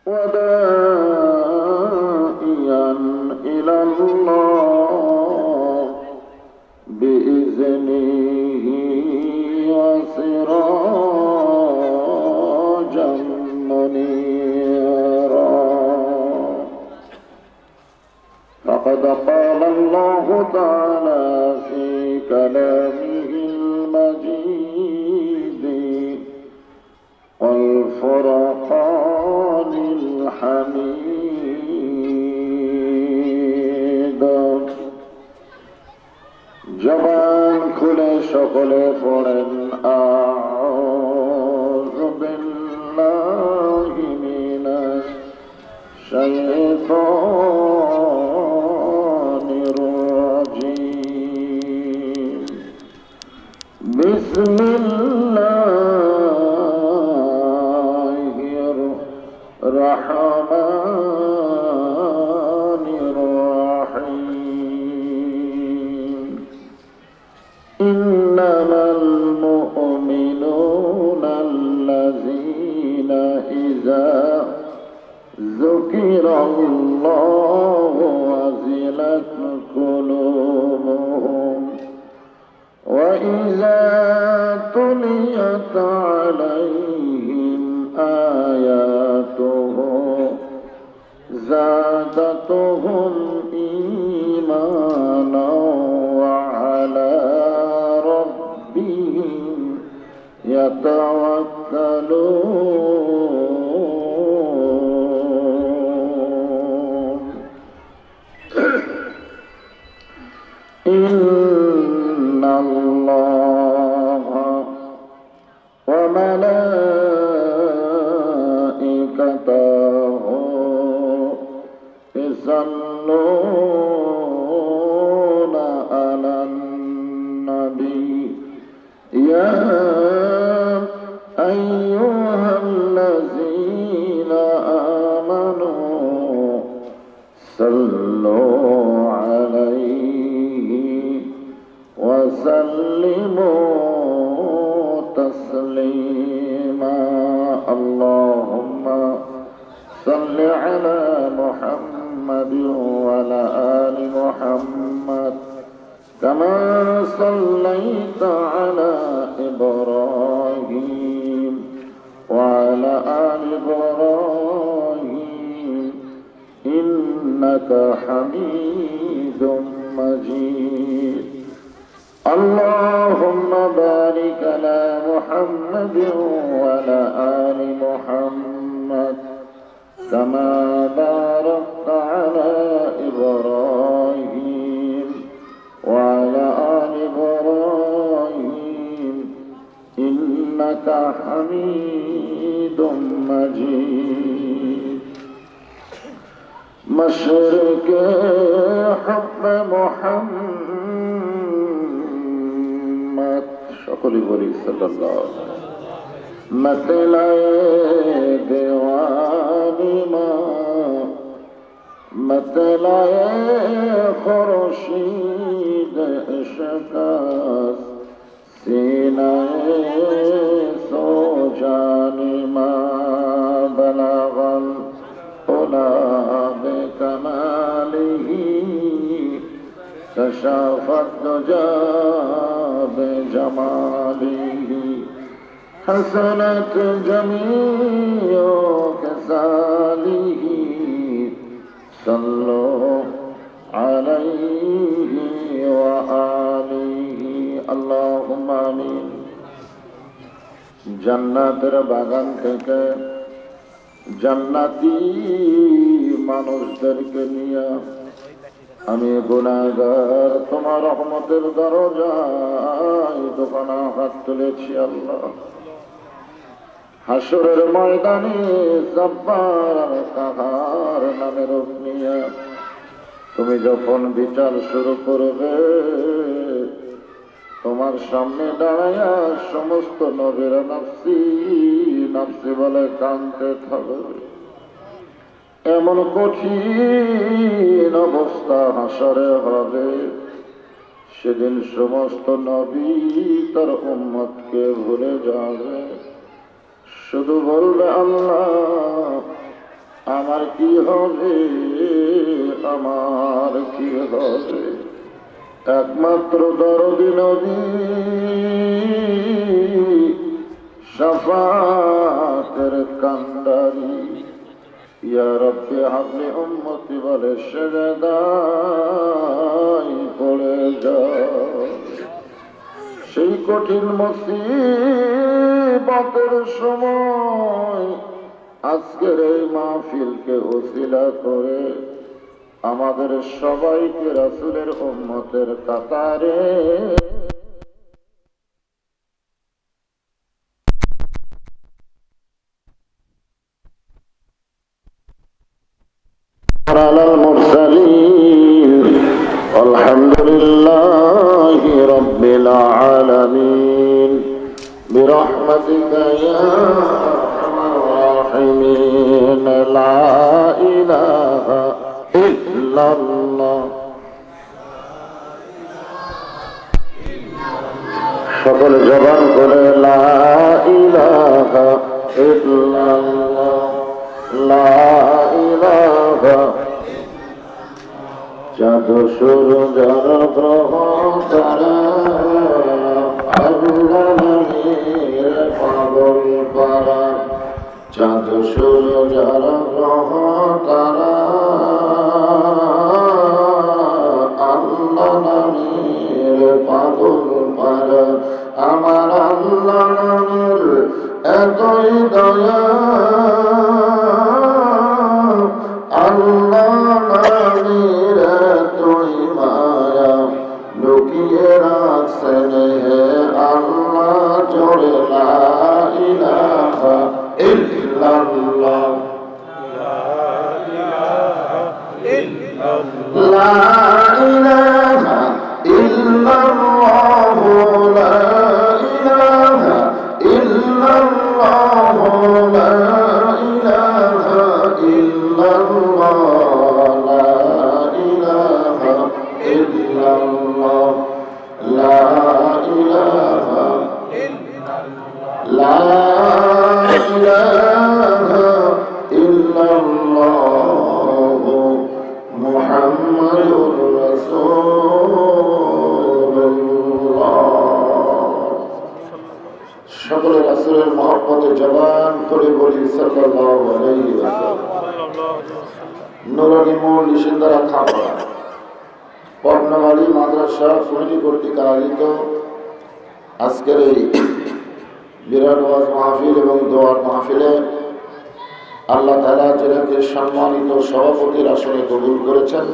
وداعيا إلى الله بإذنه وسراجا منيرا. فقد قال الله تعالى في كلامه المجيد والفرقان الحميد। জবান খুলে সকলে পড়েন আউযু বিল্লাহি মিনাশ শাইতানির রাজীম। বিসমিল্লাহির রহমানির রহিম। ইন্নামাল মুমিনুনা আল্লাযীনা ইযা যুকিরাল্লাহু ওয়াজিলাত কুলুবুহুম ওয়া ইযা তুলিয়াত আলাইহিম আয়াতুহু زادتهم إيمانا وعلى ربهم يتوكلون. إن الله وملائكته يصلون على النبي يا أيها الذين آمنوا صلوا عليه وسلموا تسليما. اللهم صل على محمد وعلى آل محمد كما صليت على إبراهيم وعلى آل إبراهيم إنك حميد مجيد. اللهم بارك على محمد وعلى آل محمد كما باركت على إبراهيم وعلى آل إبراهيم إنك حميد مجيد. مشرق حب محمد সকলে বলি সাল্লাল্লাহু আলাইহি ওয়াসাল্লাম। मतलाए दीवानी माँ मतलाए खुर्शीद इश्क़ास सीनाए सो जानी माँ बलागल उला बेकमालिही कशाफत दुजा बेजमालिही حسنت جميع خصاله صلوا عليه وآله اللهم آمين. জান্নাতের বাগান থেকে জান্নাতি মানুষদেরকে নিয়ে আমি গুনাহগার তোমার রহমতের দরজায় দোকানা হাত তুলেছি আল্লাহ। হাসরের ময়দানে জব্বার কাহার নামের নিয়ে তুমি যখন বিচার শুরু করবে তোমার সামনে দাঁড়ায়া সমস্ত নবীরা নাফসি নাফসি বলে কাঁদতে থাকবে। এমন কঠিন অবস্থা হাসরে হবে, সেদিন সমস্ত নবী তার উম্মতকে ভুলে যাবে, শুধু বলবে আল্লাহ আমার কি হবে, আমার কি হবে। একমাত্র দরদি নবী শাফাতের কান্ডারি, ইয়া রব্বি হাবলি উম্মতি বলে সেজদায় পড়ে যায়। সেই কঠিন মুসিবতের সময় আজকের এই মাহফিলকে ওসিলা করে আমাদের সবাইকে রাসূলের উম্মতের কাতারে আলাল মুরসালিন আলহামদুলিল্লাহি রাব্বিল আলামিন বিরহমাতিকা ইয়া আরহামার রাহিমিন লা ইলাহা ইল্লাল্লাহ। সকল জবান করে লা ইলাহা ইল্লাল্লাহ, লা ইলাহা। চাঁদ সূরজ গ্রহ তারা আল্লাহ নামের পাগল পারা, চাঁদ সূরজ গ্রহ তারা আল্লাহ নামের পাগল পারা। আমার আল্লাহ নামের এতই দয়া, আল্লাহ নামের এতই মায়া, লুকিয়ে রাখছেন হে আল্লাহ জোরে লা ইলাহা ইল্লাল্লাহ, লা ইলাহা ইল্লাল্লাহ, লা ইলাহা ইল্লাল্লাহ, লা ইলাহা ইল্লাল্লাহ, লা ইলাহা ইল্লাল্লাহ, লা ইলাহা লা ইলাহা ইল্লাল্লাহ মুহাম্মাদুর রাসূলুল্লাহ। সকলে রাসূলের মহব্বতে জবান করে বলি সাল্লাল্লাহু আলাইহি ওয়াসাল্লাম। নুরানি মূল নিশিন্দারা খাপড়া পটনাবাড়ি মাদ্রাসা কমিটি কর্তৃক আয়োজিত আজকের এই বিরাট ওয়াজ মাহফিল এবং দোয়ার মাহফিলে আল্লাহ তাআলা যাদেরকে সম্মানিত সভাপতির আসনে কবুল করেছেন,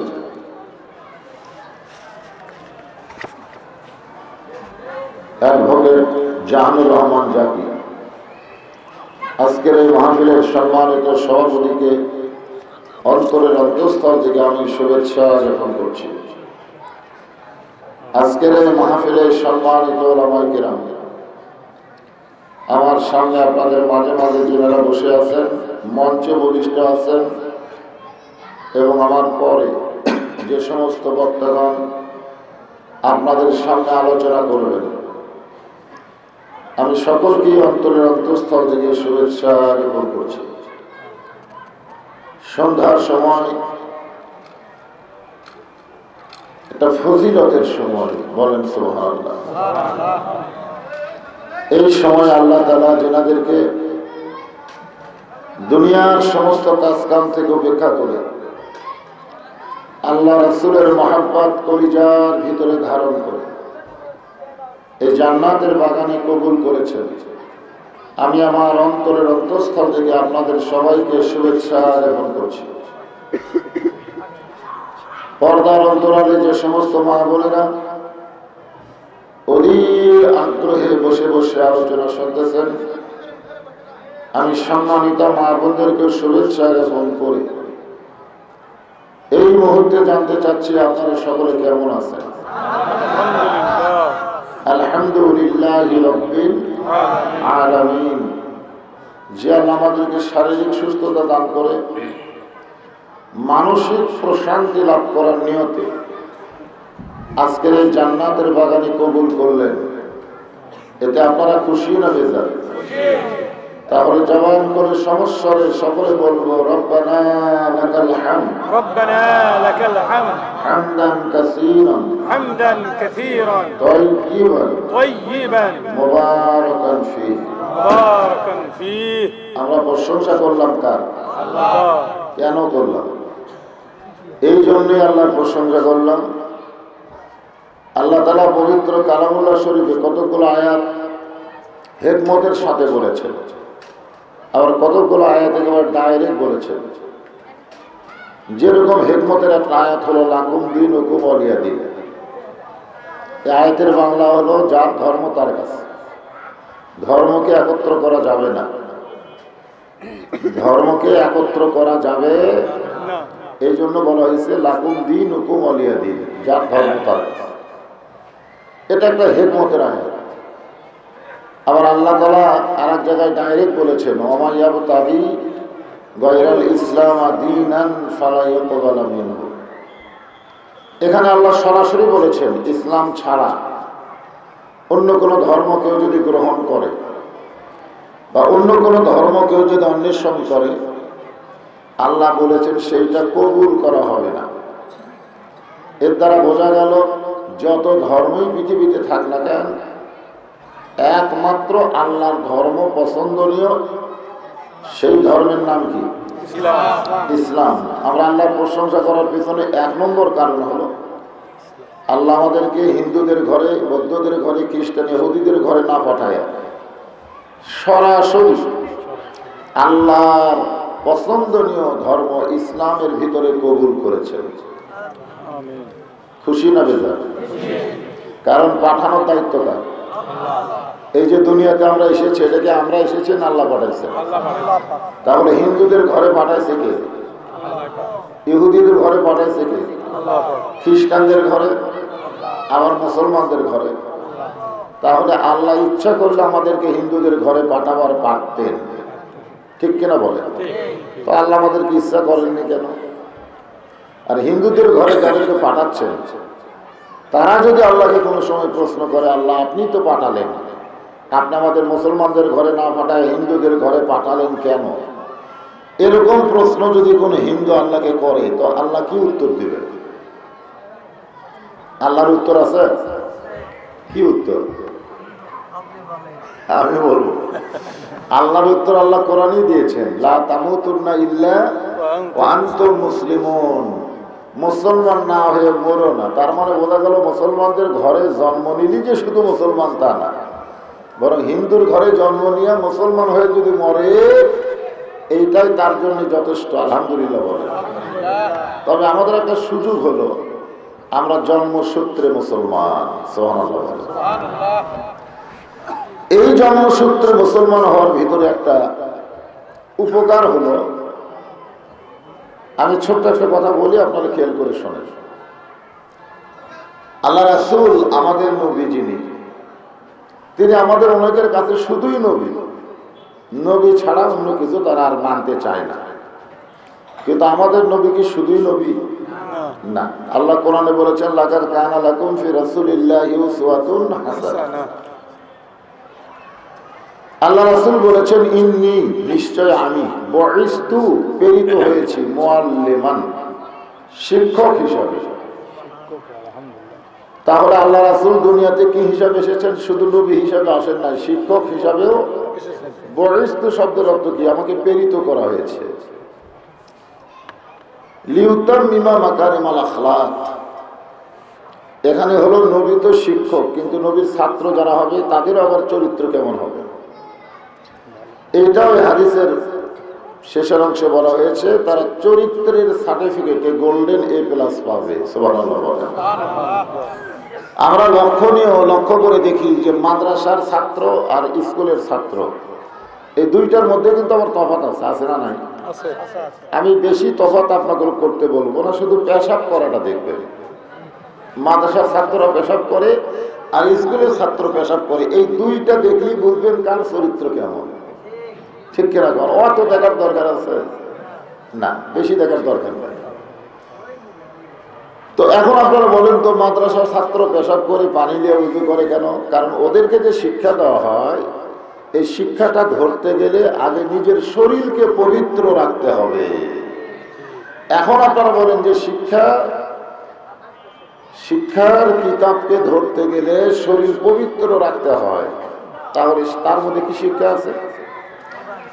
অ্যাডভোকেট জাহানুর রহমান জাকি, আজকের এই মাহফিলের সম্মানিত সভাপতিকে অন্তরের অন্তঃস্থল থেকে আমি শুভেচ্ছা জ্ঞাপন করছি। আজকের এই মাহফিলের সম্মানিত উলামায়ে কিরাম, আমার সামনে আপনাদের মাঝে মাঝে যারা বসে আছেন, মঞ্চে বলিষ্ঠ আছেন এবং আমার পরে যে সমস্ত বক্তাগণ আপনাদের সামনে আলোচনা করবেন, আমি সকলকেই অন্তরের অন্তঃস্থল থেকে শুভেচ্ছা জ্ঞাপন করছি। সন্ধ্যার সময় একটা ফজিলতের সময়, বলেন সুবহানাল্লাহ। এই সময় আল্লাহ তাআলা যেনাদেরকে দুনিয়ার সমস্ত কাজকাম থেকে উপেক্ষা করে আল্লাহ রাসূলের মহব্বত কলিজার ভিতরে ধারণ করে এই জান্নাতের বাগানে কবুল করেছেন, আমি আমার অন্তরের অন্তঃস্থল থেকে আপনাদের সবাইকে শুভেচ্ছা জ্ঞাপন করছি। পর্দার অন্তরালে যে সমস্ত মা বোনেরা অধীর আগ্রহে বসে বসে আলোচনা শুনতেছেন, আমি সম্মানিত মা বোনদেরকে শুভেচ্ছা জ্ঞাপন করি। এই মুহূর্তে জানতে চাচ্ছি আপনারা সকলে কেমন আছেন? আলহামদুলিল্লাহি রাব্বিল আলামিন। যে আল্লাহ আমাদেরকে শারীরিক সুস্থতা দান করে মানসিক প্রশান্তি লাভ করার নিয়তে আজকের এই জান্নাতের বাগানে কবুল করলেন, এতে আপনারা খুশি না বেজার? তাহলে জবান করে সমস্যারে সকলে বলবো রব্বানা লাকাল হামদ ربنا لك الحمد হামদান কাসীরান حمدا كثيرا তাইয়িবান طيبا মুবারাকান ফীহি। مباركا فيه। আমরা প্রশংসা করলাম কার? الله। কেন করলাম? এই জন্যই আল্লাহর প্রশংসা করলাম। আল্লাহ তাআলা পবিত্র কালামুল্লাহ শরীফে কতগুলো আয়াত হিকমতের সাথে বলেছেন, আবার কতগুলো আয়াত একেবারে ডাইরেক্ট বলেছেন। যেরকম হিকমতের একটা আয়াত হলো লাকুম দীনুকুম ওয়ালিয়া দীন। এই আয়াতের বাংলা হলো যার ধর্ম তার কাছে। ধর্মকে একত্র করা যাবে না, ধর্মকে একত্র করা যাবে না। এই জন্য বলা হয়েছে লাকুম দীনুকুম ওয়ালিয়া দীন, যার ধর্ম তার কাছে। এটা একটা হিকমতের আয়াত। আবার আল্লাহ তাআলা আরেক জায়গায় ডাইরেক্ট বলেছেন ওমা ইয়াবতাগি গায়রাল ইসলাম দীনান ফালা ইউকবালা মিনহু। এখানে আল্লাহ সরাসরি বলেছেন ইসলাম ছাড়া অন্য কোনো ধর্ম কেউ যদি গ্রহণ করে বা অন্য কোনো ধর্ম কেউ যদি অন্বেষণ করে, আল্লাহ বলেছেন সেইটা কবুল করা হবে না। এর দ্বারা বোঝা গেল যত ধর্মই পৃথিবীতে থাক না কেন, একমাত্র আল্লাহর ধর্ম পছন্দনীয়, সেই ধর্মের নাম কি? ইসলাম। আমরা আল্লাহর প্রশংসা করার পিছনে এক নম্বর কারণ হলো আল্লাহ আমাদেরকে হিন্দুদের ঘরে, বৌদ্ধদের ঘরে, খ্রিস্টান ইহুদিদের ঘরে না পাঠায় সরাসরি আল্লাহর পছন্দনীয় ধর্ম ইসলামের ভিতরে কবুল করেছেন। খুশি না বেজার? কারণ পাঠানোর দায়িত্ব কার? এই যে দুনিয়াতে আমরা এসেছি, এটাকে আমরা এসেছি না আল্লাহ পাঠাইছে? তাহলে হিন্দুদের ঘরে পাঠাইছে কে? ইহুদিদের ঘরে পাঠাইছে কে? খ্রিস্টানদের ঘরে, আবার মুসলমানদের ঘরে। তাহলে আল্লাহ ইচ্ছা করলে আমাদেরকে হিন্দুদের ঘরে পাঠাবার পারতেন, ঠিক কিনা বলে? তো আল্লাহ আমাদেরকে ইচ্ছা করেননি কেন? আর হিন্দুদের ঘরে যাদেরকে পাঠাচ্ছেন তারা যদি আল্লাহকে কোনো সময় প্রশ্ন করে, আল্লাহ আপনি তো পাঠালেন, আপনি আমাদের মুসলমানদের ঘরে না পাঠায় হিন্দুদের ঘরে পাঠালেন কেন? এরকম প্রশ্ন যদি কোনো হিন্দু আল্লাহকে করে, তো আল্লাহ কি উত্তর দিবে? আল্লাহর উত্তর আছে? কি উত্তর? আমি বলবো আল্লাহর উত্তর আল্লাহ কোরআনই দিয়েছেন, লা তামুতুন্না ইল্লা ওয়া আনতুম মুসলিমুন। মুসলমান না হয়ে মরো না। তার মানে বোঝা গেল মুসলমানদের ঘরে জন্ম নিলি যে শুধু মুসলমান তা না, বরং হিন্দুর ঘরে জন্ম নিয়ে মুসলমান হয়ে যদি মরে, এইটাই তার জন্য যথেষ্ট। আলহামদুলিল্লাহ বলে। তবে আমাদের একটা সুযোগ হলো আমরা জন্মসূত্রে মুসলমান। সুবহানাল্লাহ বলে। এই জন্মসূত্রে মুসলমান হওয়ার ভিতরে একটা উপকার হলো, আমি ছোট্ট একটা কথা বলি, আপনারা খেয়াল করে শোনেন। আল্লাহ রাসূল আমাদের নবী যিনি, তিনি আমাদের অনেকের কাছে শুধুই নবী, নবী ছাড়া অন্য কিছু তারা আর মানতে চায় না। কিন্তু আমাদের নবী কি শুধুই নবী? না। আল্লাহ কোরআনে বলেছেন লাকাদ কানা লাকুম ফি রাসূলিল্লাহি উসওয়াতুন হাসানাহ। আল্লাহ রাসূল বলেছেন ইন্নী, নিশ্চয় আমি, বুইস্তু, প্রেরিত হয়েছি, মুআল্লিমান, শিক্ষক হিসাবে। তাহলে আল্লাহ রাসূল দুনিয়াতে কি হিসাবে এসেছেন? শুধু নবী হিসাবে আসেন নাই, শিক্ষক হিসাবেও। বুইস্তু শব্দের অর্থ কি? আমাকে প্রেরিত করা হয়েছে। লিউতাম্মিমা মাকারিমাল আখলাক। এখানে হলো নবী তো শিক্ষক, কিন্তু নবীর ছাত্র যারা হবে তাদের আবার চরিত্র কেমন হবে, এইটাও হাদিসের শেষের অংশে বলা হয়েছে, তারা চরিত্রের সার্টিফিকেটে গোল্ডেন A+ পাবে। সুবহানাল্লাহ বলেন। আমরা লক্ষ্য করে দেখি যে মাদ্রাসার ছাত্র আর স্কুলের ছাত্র, এই দুইটার মধ্যে কিন্তু আমার তফাৎ আছে, আছে না নাই? আমি বেশি তফাৎ আপনাকে করতে বলবো না, শুধু পেশাব করাটা দেখবেন। মাদ্রাসার ছাত্ররা পেশাব করে আর স্কুলের ছাত্র পেশাব করে, এই দুইটা দেখলেই বুঝবেন কার চরিত্র কেমন, ঠিক কিনা? অত দেখার দরকার আছে না, বেশি দেখার দরকার নেই। তো এখন আপনারা বলেন তো, মাদ্রাসার ছাত্র পেশাব করে পানি দিয়ে উজু করে কেন? কারণ ওদেরকে যে শিক্ষা দেওয়া হয়, এই শিক্ষাটা ধরতে গেলে আগে নিজের শরীরকে পবিত্র রাখতে হবে। এখন আপনারা বলেন যে শিক্ষার কিতাবকে ধরতে গেলে শরীর পবিত্র রাখতে হয়, তাহলে তার মধ্যে কি শিক্ষা আছে?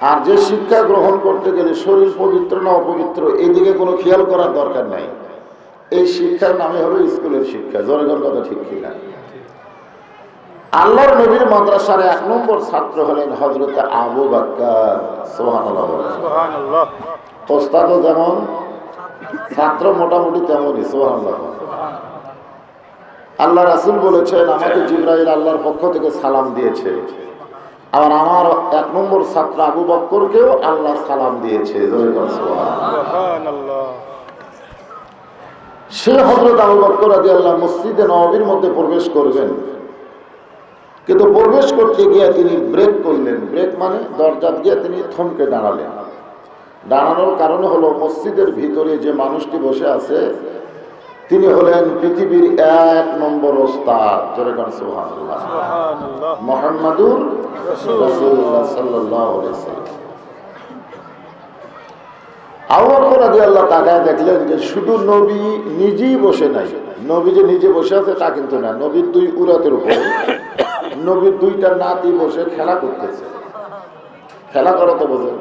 আর যে শিক্ষা গ্রহণ করতে গেলে শরীর পবিত্র না অপবিত্র এই দিকে কোনো খেয়াল করার দরকার নাই, এই শিক্ষার নামে হলো স্কুলের শিক্ষা। জনগণ কথা ঠিক কিনা? আল্লাহর নবীর মাদ্রাসার 1 নম্বর ছাত্র হলেন হযরত আবু বকর। সুবহানাল্লাহ। সুবহানাল্লাহ। ওস্তাদও যেমন, ছাত্র মোটামুটি তেমনই। সুবহানাল্লাহ। আল্লাহ রাসূল বলেছেন, আমাকে জিবরাইল আল্লাহর পক্ষ থেকে সালাম দিয়েছে, আবার আমার 1 নম্বর ছাত্র আবু বকরকেও আল্লাহ সালাম দিয়েছে। সুবহানাল্লাহ। সে হযরত আবু বকর রাদিয়াল্লাহু মসজিদে নববীর মধ্যে প্রবেশ করবেন, কিন্তু প্রবেশ করতে গিয়ে তিনি ব্রেক করলেন। ব্রেক মানে দরজা দিয়ে তিনি থমকে দাঁড়ালেন। দাঁড়ানোর কারণ হলো মসজিদের ভিতরে যে মানুষটি বসে আছে তিনি হলেন পৃথিবীর 1 নম্বর ওস্তাদ। জোরে কান সুবহানাল্লাহ। সুবহানাল্লাহ। মুহাম্মাদুর রাসূলুল্লাহ সাল্লাল্লাহু আলাইহি ওয়াসাল্লাম। আবু বকর রাদিয়াল্লাহু তাআলা দেখলেন যে শুধু নবী নিজেই বসে নাই, নবী যে নিজে বসে আছে তা কিন্তু না, নবীর 2 উরাতের উপর নবীর 2টা নাতি বসে খেলা করতেছে। খেলা করো তো বোঝেন,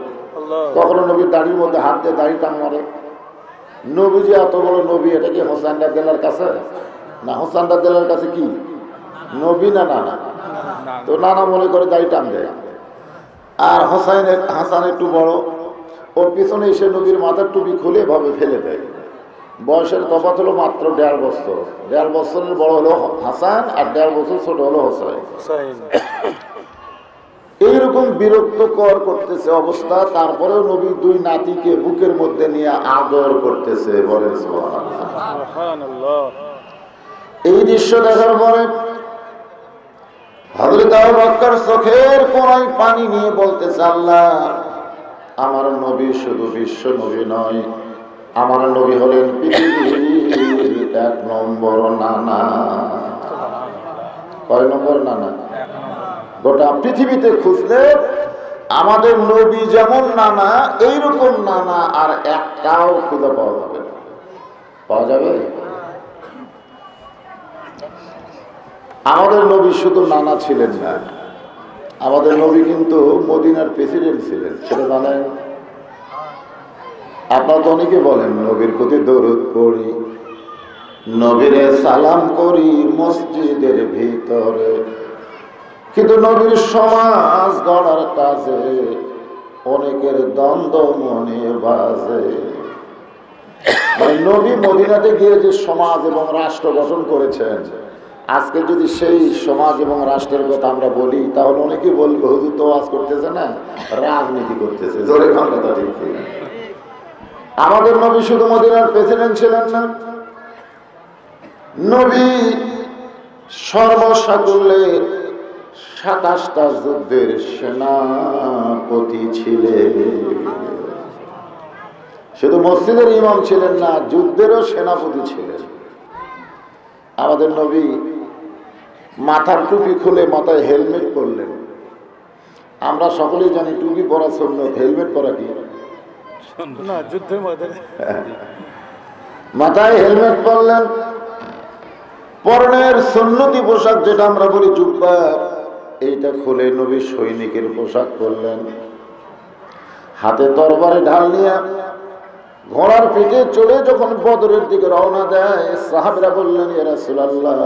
কখনো নবীর দাড়ির মধ্যে হাত দিয়ে দাড়ি টান মারে। নবী যে এত বড় নবী, এটা কি হোসেন রাদিয়াল্লাহর কাছে না? হোসেন রাদিয়াল্লাহর কাছে কি নবী না নানা? তো নানা মনে করে দাড়ি টান দেয়। আর হাসান একটু বড়, ওর পিছনে এসে নবীর মাথার টুপি খুলে ভাবে ফেলে দেয়। বয়সের তফাৎ হলো মাত্র 1.5 বছর। 1.5 বছরের বড় হলো হাসান আর 1.5 বছর ছোট হলো হোসেন। এইরকম বিরক্তকর করতেছে অবস্থা, তারপরেও নবী 2 নাতিকে বুকের মধ্যে নিয়ে আদর করতেছে। বলেন সুবহানাল্লাহ। এই দৃশ্য দেখার পরে হযরত আবু বকর চোখের কোণায় পানি নিয়ে বলতেছে, আল্লাহ, আমার নবী শুধু বিশ্ব নবী নয়, আমার নবী হলেন পৃথিবীর 1 নম্বর নানা। কয় নম্বর নানা? গোটা পৃথিবীতে খুঁজলে আমাদের নবী যেমন নানা, এইরকম নানা আর একটাও খুঁজে পাওয়া যাবে না। পাওয়া যাবে? আমাদের নবী শুধু নানা ছিলেন না, আমাদের নবী কিন্তু মদিনার প্রেসিডেন্ট ছিলেন। সেটা জানেন? আপনারা তো অনেকে বলেন নবীর প্রতি দরুদ পড়ি, নবীরে সালাম করি মসজিদের ভিতরে, কিন্তু নবীর সমাজ গড়ার কাজে অনেকের দ্বন্দ্ব মনে বাজে। নবী মদিনাতে গিয়ে যে সমাজ এবং রাষ্ট্র গঠন করেছেন, আজকে যদি সেই সমাজ এবং রাষ্ট্রের কথা আমরা বলি তাহলে অনেকে বলবে হুজুর তো ওয়াজ করতেছে না, রাজনীতি করতেছে। জোরে খান কথা ঠিক। আমাদের নবী শুধু মদিনার প্রেসিডেন্ট ছিলেন না, নবী সর্বসাকুল্যে 27টা যুদ্ধের সেনাপতি ছিলেন। শুধু মসজিদের ইমাম ছিলেন না, যুদ্ধেরও সেনাপতি ছিলেন। আমাদের নবী মাথার টুপি খুলে মাথায় হেলমেট পরলেন। আমরা সকলেই জানি টুপি পরা সুন্নাত, হেলমেট পরা কি না? যুদ্ধের ময়দানে মাথায় হেলমেট পরলেন। পরনের সুন্নতি পোশাক যেটা আমরা বলি জুব্বা, এইটা খুলে নবী সৈনিকের পোশাক পরলেন। হাতে তরবারে ঢাল নিয়ে ঘোড়ার পিঠে চলে যখন বদরের দিকে রওনা দেয়, সাহাবীরা বললেন, ইয়া রাসূলুল্লাহ।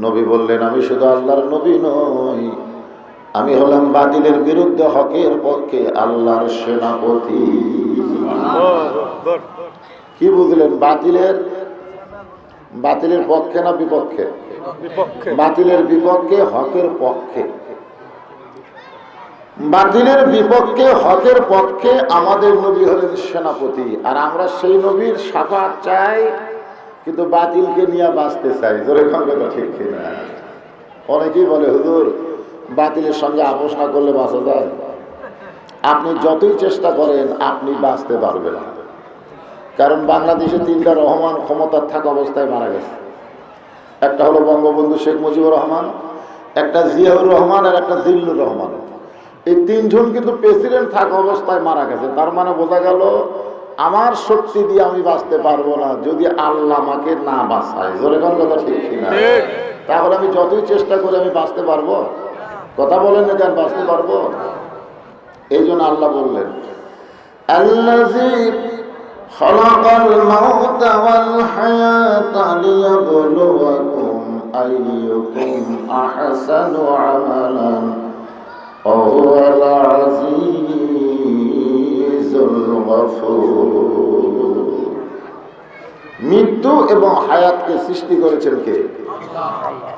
নবী বললেন, আমি শুধু আল্লাহর নবী নই, আমি হলাম বাতিলের বিরুদ্ধে হকের পক্ষে আল্লাহর সেনাপতি। কি বুঝলেন? বাতিলের পক্ষে না বিপক্ষে? বাতিলের বিপক্ষে, হকের পক্ষে। বাতিলের বিপক্ষে, হকের পক্ষে আমাদের নবী হলেন সেনাপতি। আর আমরা সেই নবীর শাফাত চাই, কিন্তু বাতিলকে নিয়ে বাঁচতে চাই। জোরে কথা ঠিক কিনা? অনেকেই বলে হুজুর বাতিলের সঙ্গে আপোষ না করলে বাঁচা যায়। আপনি যতই চেষ্টা করেন আপনি বাঁচতে পারবেন না। কারণ বাংলাদেশে 3টা রহমান ক্ষমতার থাকা অবস্থায় মারা গেছে। একটা হলো বঙ্গবন্ধু শেখ মুজিবুর রহমান, একটা জিয়াউর রহমান আর একটা জিল্লুর রহমান। এই 3 জন কিন্তু প্রেসিডেন্ট থাকা অবস্থায় মারা গেছে। তার মানে বোঝা গেল আমার শক্তি দিয়ে আমি বাঁচতে পারবো না যদি আল্লাহ আমাকে না বাঁচায়। জোরে কোন কথা ঠিক কিনা? তাহলে আমি যতই চেষ্টা করি আমি বাঁচতে পারবো? কথা বলেন না কেন, বাঁচতে পারবো? এই জন্য আল্লাহ বললেন আল্লাযী খালাকাল মাউতা ওয়াল হায়াতা লিয়াবলুয়াকুম আইয়ুকুম আহসানু আমালান ওয়া হুয়াল আজিজুল গফুর। মৃত্যু এবং হায়াতকে সৃষ্টি করেছেন কে?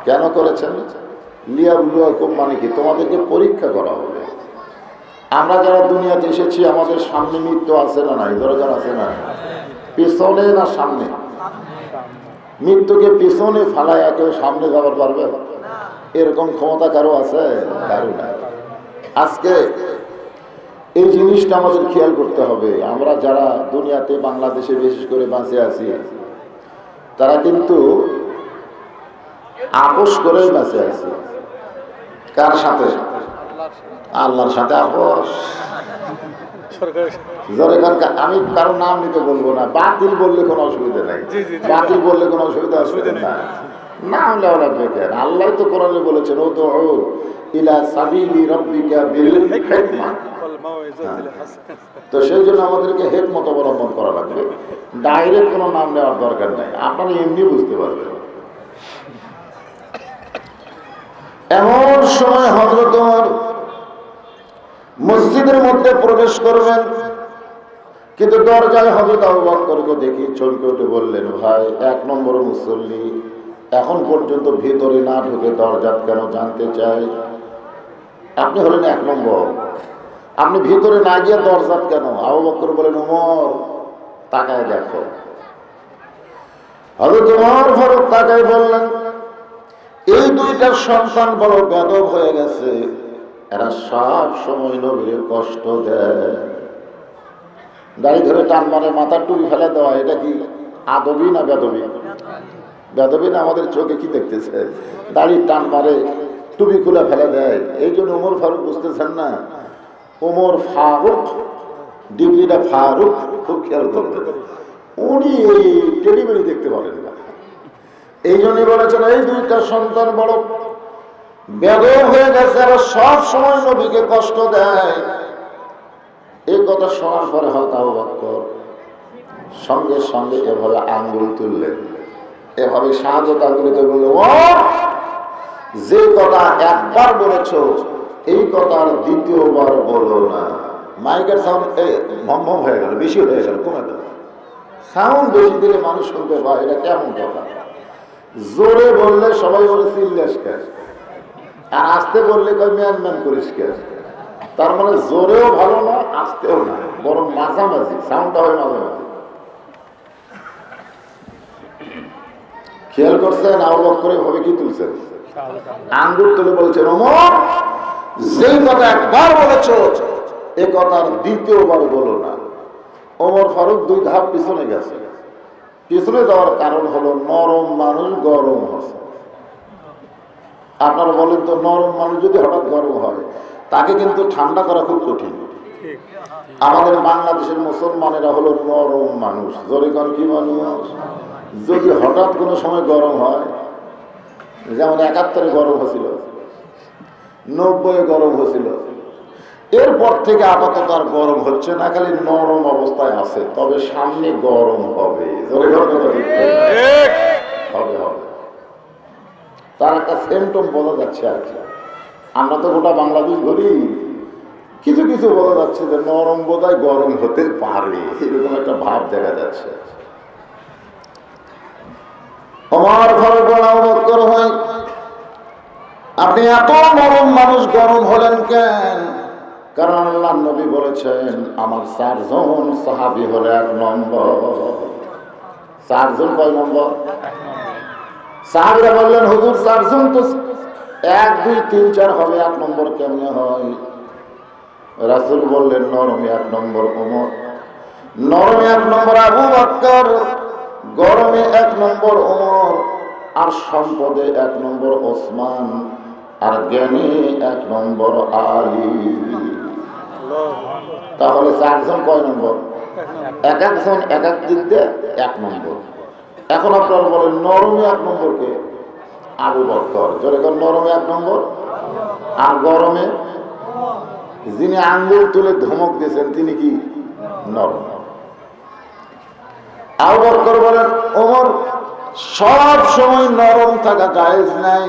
কেন করেছেন? লিয়াবলুয়াকুম মানে কি? তোমাদেরকে পরীক্ষা করা হবে। আমরা যারা দুনিয়াতে এসেছি আমাদের সামনে মৃত্যু আছে না নাই? দরকার আছে না? পিছনে না সামনে? মৃত্যুকে পিছনে ফালাইয়া কেউ সামনে যাবার পারবে? এরকম ক্ষমতা কারো আছে? কারো নাই। আজকে এই জিনিসটা আমাদের খেয়াল করতে হবে। আমরা যারা দুনিয়াতে বাংলাদেশে বিশেষ করে বাঁচে আছি তারা কিন্তু আপোষ করেই বাঁচে আছি। কার সাথে? আল্লাহর সাথে আপোষ। আমি কারো নাম নিতে বলবো না, বাতিল বললে কোনো অসুবিধা নাই, বাতিল বললে কোনো অসুবিধা নাই, নাম লেওয়া লাগবে কেন? আল্লাহ তো কোরআনে বলেছেন উদউ ইলা সাবিলি রাব্বিকা বিল হিকমা। তো সেই জন্য আমাদেরকে হিকমত অবলম্বন করা লাগবে। ডাইরেক্ট কোনো নাম নেওয়ার দরকার নাই, আপনারা এমনি বুঝতে পারবেন। এমন সময় হযরত ওমর মসজিদের মধ্যে প্রবেশ করবেন, কিন্তু দরজায় হযরত আবু বকরকে দেখি চমকে উঠে বললেন, ভাই 1 নম্বর মুসল্লি এখন পর্যন্ত ভিতরে না ঢুকে দরজা কেন জানতে চাই? আপনি হলেন 1 নম্বর, আপনি ভিতরে না গিয়ে দরজা কেন? আবু বকর বলেন, ওমর তাকায় দেখো। হযরত ওমর ফারুক তাকায় বললেন, এই 2টা সন্তান বড় বেদব হয়ে গেছে, এরা সব সময় নবীর কষ্ট দেয়। দাড়ি ধরে টান মারে, মাথার টুপি ফেলে দেওয়া, এটা কি আদবি না বেদবি? বেদবি না? আমাদের চোখে কি দেখতেছে? দাড়ির টান মারে, টুপি খুলে ফেলে দেয়। এই জন্য ওমর ফারুক বুঝতেছেন না, ওমর ফারুক, ডিগ্রিটা ফারুক, খুব খেয়াল করবেন। উনি এই টেলিভিশনে দেখতে পারেন না। এই জন্যই বলেছেন এই 2টা সন্তান বড় বেদব হয়ে গেছে, আর সব সময় নবীকে কষ্ট দেয়। এই কথা শোনার পরে হয়তো আবু বকর সঙ্গে সঙ্গে এভাবে আঙ্গুল তুললেন, এভাবে শাহাদত আঙ্গুলিতে বললেন, ও যে কথা একবার বলেছ এই কথা আর দ্বিতীয়বার বলো না। মাইকের সাউন্ড ভম হয়ে গেল, বেশি হয়ে গেল, কমে গেল। সাউন্ড বেশি দিলে মানুষ শুনতে পায়, এটা কেমন কথা? জোরে বললে সবাই বলে চিল্লাস কেন, আর আস্তে বললে কই ম্যান ম্যান করিস কেন। তার মানে জোরেও ভালো না, আস্তেও না, বরং মাঝামাঝি সাউন্ডটা হয় মাঝামাঝি। খেয়াল করছেন আবু বকর ভাবে কি তুলছেন? আঙ্গুল তুলে বলছেন, ওমর যেই কথা একবার বলেছ এ কথার দ্বিতীয়বার বলো না। ওমর ফারুক 2 ধাপ পিছনে গেছে। পিছনে যাওয়ার কারণ হলো নরম মানুষ গরম হচ্ছে। আপনারা বলেন তো, নরম মানুষ যদি হঠাৎ গরম হয় তাকে কিন্তু ঠান্ডা করা খুব কঠিন। আমাদের বাংলাদেশের মুসলমানেরা হলো নরম মানুষ। জোরে কোন কি মানুষ? যদি হঠাৎ কোনো সময় গরম হয়, যেমন 71-এ গরম হয়েছিল, 90-এ গরম হয়েছিল, এরপর থেকে আপাতত আর গরম হচ্ছে না, খালি নরম অবস্থায় আছে। তবে সামনে গরম হবে, হবে হবে। তার একটা সিমটম বোঝা যাচ্ছে আর কি। আমরা তো গোটা বাংলাদেশ ঘুরি, কিছু কিছু বোঝা যাচ্ছে যে নরম বোধহয় গরম হতে পারে, এরকম একটা ভাব দেখা যাচ্ছে। ওমর ফারুক আবু বকর হয়, আপনি এত নরম মানুষ গরম হলেন কেন? কারণ আল্লাহর নবী বলেছেন আমার 4 জন সাহাবী হলো 1 নম্বর। 4 জন কয় নম্বর? সাহাবীরা বললেন, হুজুর 4 জন তো 1 2 3 4 হবে, 1 নম্বর কেমনে হয়? রাসূল বললেন, নরমে 1 নম্বর ওমর, নরমে 1 নম্বর আবু বকর, গরমে 1 নম্বর ওমর, আর সম্পদে 1 নম্বর ওসমান, আর জ্ঞানে 1 নম্বর আলী। তাহলে 4 জন কয় নম্বর? এক একজন এক এক দিক দিয়ে 1 নম্বর। এখন আপনারা বলেন নরমে 1 নম্বরকে আবু বকর, যেরকম নরমে 1 নম্বর, আর গরমে যিনি আঙ্গুল তুলে ধমক দিয়েছেন তিনি কি নরম। আবু বকর বলেন ওমর সব সময় নরম থাকা জায়েজ নাই,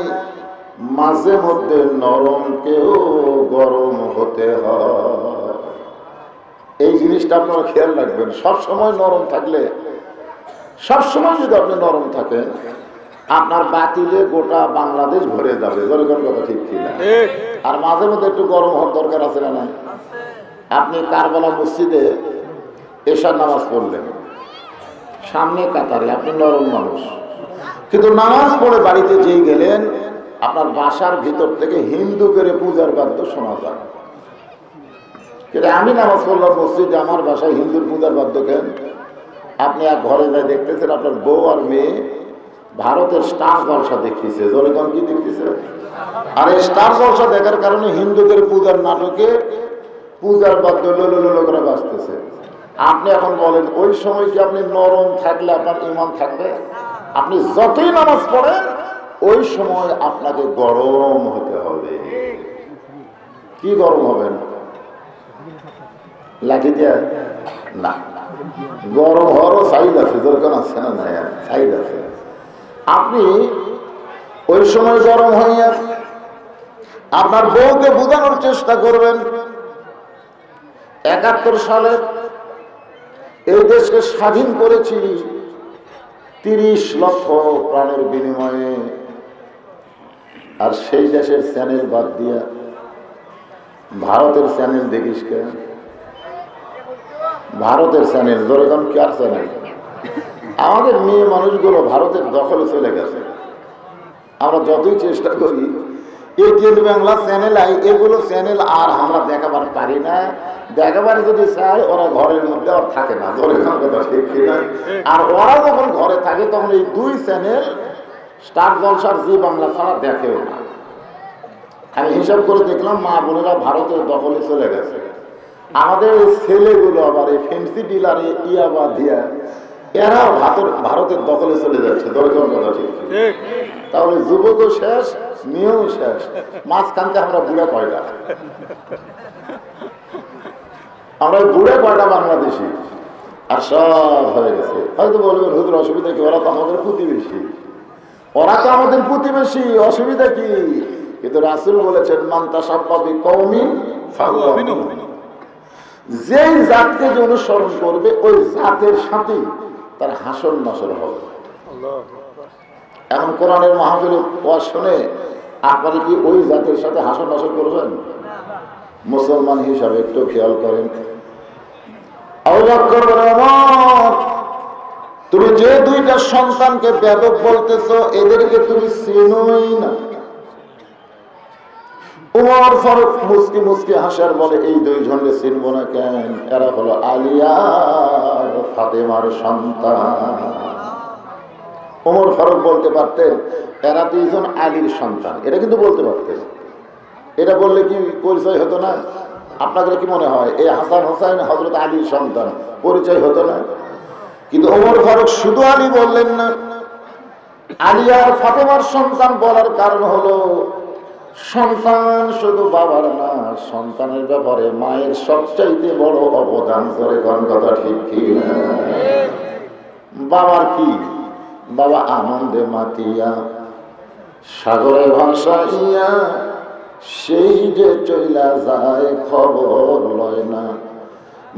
মাঝে মধ্যে নরমকেও গরম হতে হয়। এই জিনিসটা আপনারা খেয়াল রাখবেন। সব সময় নরম থাকলে, সব সময় যদি আপনি নরম থাকেন, আপনার বাতিলে গোটা বাংলাদেশ ভরে যাবে। যেরকম কথা ঠিক কিনা? আর মাঝে মধ্যে একটু গরম হওয়ার দরকার আছে না নাই? আপনি কারবালা মসজিদে এশার নামাজ পড়লেন, সামনে কাতারে, আপনি নরম মানুষ, কিন্তু নামাজ পড়ে বাড়িতে যেই গেলেন, আপনার বাসার ভিতর থেকে হিন্দু করে পূজার বাদ্য শোনা যায়। কিন্তু আমি নামাজ পড়লাম মসজিদে, আমার বাসায় হিন্দুর পূজার বাদ্য কেন? আপনি এক ঘরে যাই দেখতেছেন আপনার বউ আর মেয়ে ভারতের স্টার জলসা দেখতেছে। জনগণ কি দেখতেছে? আর এই স্টার জলসা দেখার কারণে হিন্দুদের পূজার নাটকে পূজার বাদ্য লোলো করে বাজতেছে। আপনি এখন বলেন ওই সময় কি আপনি নরম থাকলে আপনার ঈমান থাকবে? আপনি যতই নামাজ পড়েন ওই সময় আপনাকে গরম হতে হবে। কি গরম হবেন? লাঠি দিয়ে না, গরম হওয়ারও সাইজ আছে। দরকার আছে না? নাই, সাইজ আছে। আপনি ওই সময় গরম হইয়া আপনার বউকে বোঝানোর চেষ্টা করবেন ৭১ সালে এই দেশকে স্বাধীন করেছি ৩০ লক্ষ প্রাণের বিনিময়ে, আর সেই দেশের চ্যানেল বাদ দিয়া ভারতের চ্যানেল দেখিস কেন? ভারতের চ্যানেল যেরকম কি আর চ্যানেল? আমাদের মেয়ে মানুষগুলো ভারতের দখলে চলে গেছে। আমরা যতই চেষ্টা করি এটিএন বাংলা চ্যানেল এগুলো চ্যানেল আর আমরা দেখাবার পারি না। দেখাবার যদি চাই ওরা ঘরের মধ্যে আর থাকে না। আর ওরা যখন ঘরে থাকে তখন এই 2 চ্যানেল স্টার জলসার জি বাংলা ছাড়া দেখেও না। আমি হিসাব করে দেখলাম মা বোনেরা ভারতের দখলে চলে গেছে। আমাদের ছেলেগুলো আবার এই ফেন্সি ডিলারে ইয়াবা দিয়া এরাও ভারতের দখলে চলে যাচ্ছে। দরকার কথা ঠিক। তাহলে যুবকও শেষ, মেয়েও শেষ, মাঝখানতে আমরা বুড়া কয়টা? আমরা বুড়া কয়টা বাংলাদেশি? আর সব হয়ে গেছে। হয়তো বলবেন হুজুর অসুবিধা কি? ওরা তো আমাদের প্রতিবেশী। ওরা তো আমাদের প্রতিবেশী, অসুবিধা কি? কিন্তু রাসূল বলেছেন মান তাশাব্বাহা বিকওমিন ফাহুয়া মিনহুম। যেই জাতকে যে অনুসরণ করবে ওই জাতের সাথে তার হাসর নাসর হবে। এখন কোরআনের মাহফিলে ওয়াজ শুনে আপনারা কি ওই জাতের সাথে হাসর নাসর করবেন? মুসলমান হিসাবে একটু খেয়াল করেন। আবু বকর বলে ওমর তুমি যে 2টা সন্তানকে বেয়াদব বলতেছো এদেরকে তুমি চিনোই না। উমর ফারুক মুস্কি মুস্কি হাসার বলে এই 2 জনকে চিনব না কেন? এরা হলো আলিয়া আর ফাতেমার সন্তান। উমর ফারুক বলতে পারতেন এরা 2 জন আলীর সন্তান, এটা কিন্তু বলতে পারতেন। এটা বললে কি পরিচয় হতো না? আপনাদের কি মনে হয় এই হাসান হোসাইন হযরত আলীর সন্তান, পরিচয় হতো না? কিন্তু উমর ফারুক শুধু আলী বললেন না, আলী আর ফাতেমার সন্তান বলার কারণ হলো সন্তান শুধু বাবার না, সন্তানের ব্যাপারে মায়ের সবচাইতে বড় অবদান। করে কোন কথা ঠিক কি না? বাবার কি? বাবা আনন্দে মাতিয়া সাগরে ভাসাইয়া সেই যে চইলা যায় খবর লয় না।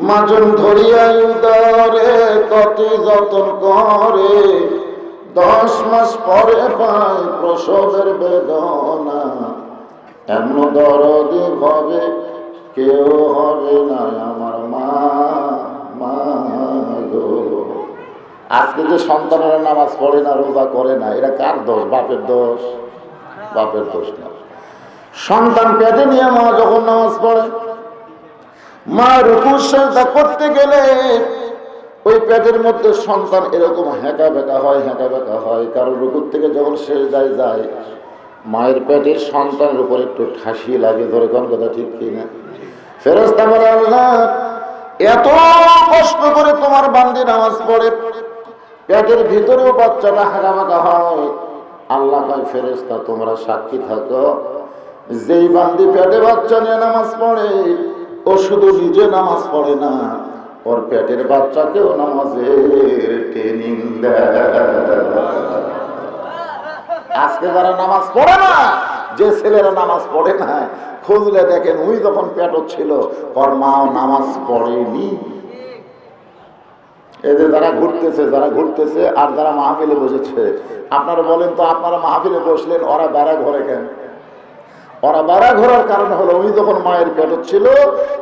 মাজন ধরিয়া উদরে কত যতন করে 10 মাস পরে পায় প্রসবের বেদনা। এমন দরদি ভাবে কেউ হবে না আমার মা, মা গো। আজকে যে সন্তানেরা নামাজ পড়ে না, রোজা করে না, এটা কার দোষ? বাপের দোষ? বাপের দোষ না। সন্তান পেটে নিয়ে মা যখন নামাজ পড়ে, মা রুকু সিজদা করতে গেলে ওই পেটের মধ্যে সন্তান এরকম হ্যাঁকা বেঁকা হয়। কারণ রুকুর থেকে যখন সিজদায় যায় মায়ের পেটের সন্তানের উপর একটু ঠাসি লাগে। ধরে কোন কথা ঠিক কিনা? ফেরেশতা বলে আল্লাহ এত কষ্ট করে তোমার বান্দি নামাজ পড়ে, পেটের ভিতরেও বাচ্চাটা হাঁকামাকা হয়। আল্লাহ কয় ফেরেশতা তোমরা সাক্ষী থাকো, যেই বান্দি পেটে বাচ্চা নিয়ে নামাজ পড়ে ও শুধু নিজে নামাজ পড়ে না, ওর পেটের বাচ্চাকেও নামাজের ট্রেনিং দেয়। আজকে যারা নামাজ পড়ে না, যে ছেলেরা নামাজ পড়ে না, খুঁজলে দেখেন ওই যখন পেট ছিল ওর মাও নামাজ পড়েনি। এই যে যারা ঘুরতেছে আর যারা মাহফিলে বসেছে, আপনারা বলেন তো, আপনারা মাহফিলে বসলেন, ওরা বেড়া ঘরে কেন? ওরা বেড়া ঘোরার কারণ হলো ওই যখন মায়ের পেট ছিল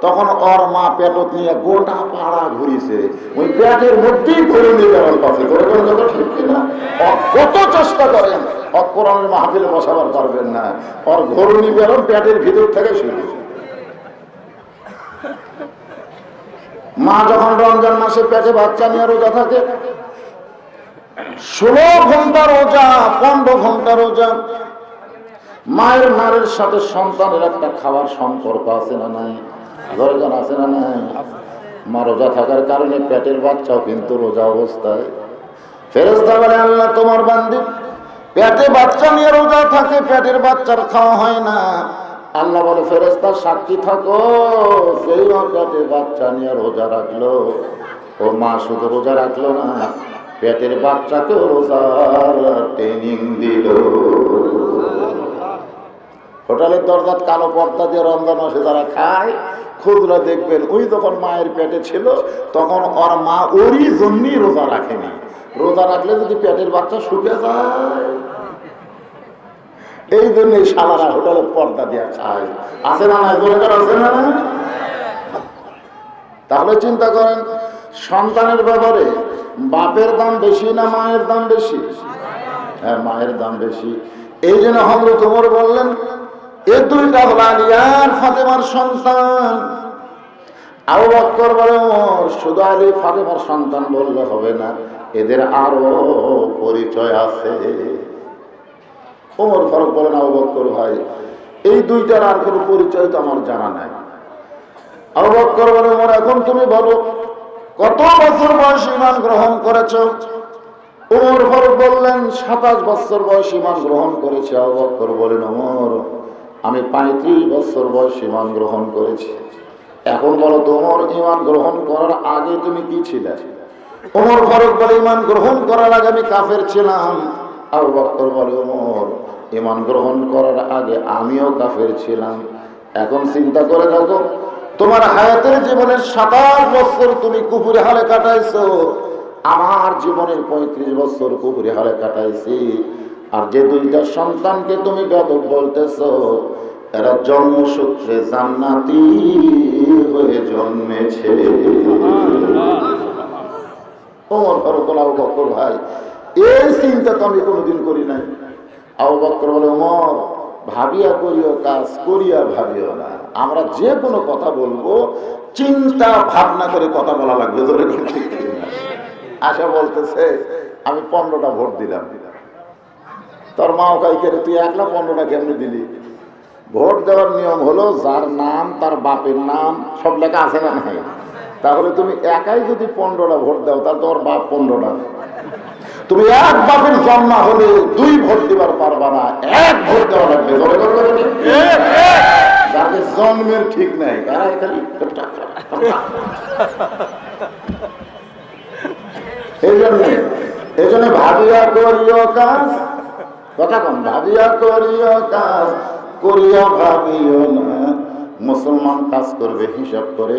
তখন ওর মা পেট নিয়ে গোটা পাড়া ঘুরিছে, ওই পেটের মধ্যেই ঘুরে নিয়ে বেড়াল পাশে ঠিক কিনা? কত চেষ্টা করেন কোরআনের মাহফিলে বসাবার পারবেন না, ওর ঘরুনি বেরোন পেটের ভিতর থেকে শুরু। মা যখন রমজান মাসে পেটে বাচ্চা নিয়ে রোজা থাকে, 16 ঘন্টা রোজা, 15 ঘন্টা রোজা। মায়ের সাথে সন্তানের একটা খাবার সম্পর্ক আছে না নাই? দরকার আছে না নাই? মা রোজা থাকার কারণে পেটের বাচ্চাও কিন্তু রোজা অবস্থায়। ফেরেশতা বলে আল্লাহ তোমার বান্দি পেটে বাচ্চা নিয়ে রোজা থাকে, পেটের বাচ্চার খাওয়া হয় না। আল্লাহ বলে ফেরেশতা সাক্ষী থাকো, সেই পেটে বাচ্চা নিয়ে রোজা রাখলো, ও মা শুধু রোজা রাখলো না, পেটের বাচ্চাকেও রোজার ট্রেনিং দিল। হোটেলের দরজাত কালো পর্দা দিয়ে রমজান মাসে যারা খায়, খুচরা দেখবেন ওই যখন মায়ের পেটে ছিল তখন ওর মা ওরই জন্যই রোজা রাখেনি। রোজা রাখলে যদি পেটের বাচ্চা শুকে যায়, এই জন্যই শালারা হোটেলের পর্দা দিয়ে খায়। আছে না নাই? আছে না? তাহলে চিন্তা করেন, সন্তানের ব্যাপারে বাপের দাম বেশি না মায়ের দাম বেশি? হ্যাঁ, মায়ের দাম বেশি। এই জন্য হযরত ওমর বললেন, এ দুইটা হলো আলী আর ফাতেমার সন্তান। আবু বকর বলে, ওমর শুধু আলী ফাতেমার সন্তান বললে হবে না, এদের আরো পরিচয় আছে। ওমর ফারুক বলেন, আবু বকর ভাই, এই দুইটার আর কোনো পরিচয় তো আমার জানা নাই। আবু বকর বলে, ওমর এখন তুমি বলো কত বছর বয়সে ঈমান গ্রহণ করেছো? ওমর ফারুক বললেন 27 বছর বয়সে ঈমান গ্রহণ করেছে। আবু বকর বলেন, ওমর আমি 35 বছর বয়সে ঈমান গ্রহণ করেছি। এখন বলো তো ওমর, ঈমান গ্রহণ করার আগে তুমি কি ছিলে? ওমর ফারুক বলে, ঈমান গ্রহণ করার আগে আমি কাফের ছিলাম। আবু বকর বলে, ওমর ঈমান গ্রহণ করার আগে আমিও কাফের ছিলাম। এখন চিন্তা করে দেখো, তোমার হায়াতের জীবনের 27 বছর তুমি কুফরি হালে কাটাইছো, আমার জীবনের 35 বছর কুফরি হালে কাটাইছি। আর যে দুইটা সন্তানকে তুমি বেয়াদব বলতেছো, এরা জন্মসূত্রে জান্নাতি হয়ে জন্মেছে। ওমর ফারুক বলে, আবু বকর ভাই, এই চিন্তা তো আমি কোনোদিন করি নাই। আবু বকর বলে, ওমর ভাবিয়া করিও কাজ, করিয়া ভাবিও না। আমরা যে কোনো কথা বলবো চিন্তা ভাবনা করে কথা বলা লাগবে। ধরে আশা বলতেছে, আমি 15টা ভোট দিলাম। তোর মাও কাইকে তুই একলা 15টা কেমনি দিলি? ভোট দেওয়ার নিয়ম হলো যার নাম, তার বাপের নাম সব লেখা আছে না নাই? তাহলে তুমি একাই যদি 15টা ভোট দাও, তাহলে তোমার বাপ 15টা। তুমি এক বাপের জন্ম হলে 2 ভোট দিবার পারবা না, 1 ভোট দেওয়া লাগবে। যাদের জন্মের ঠিক নাই তারা খালি এই জন্য ভাবিয়া করিও কাজ, কথা কম, ভাবিয়া করিও কাজ, করিয়া ভাবিও না। মুসলমান কাজ করবে হিসাব করে,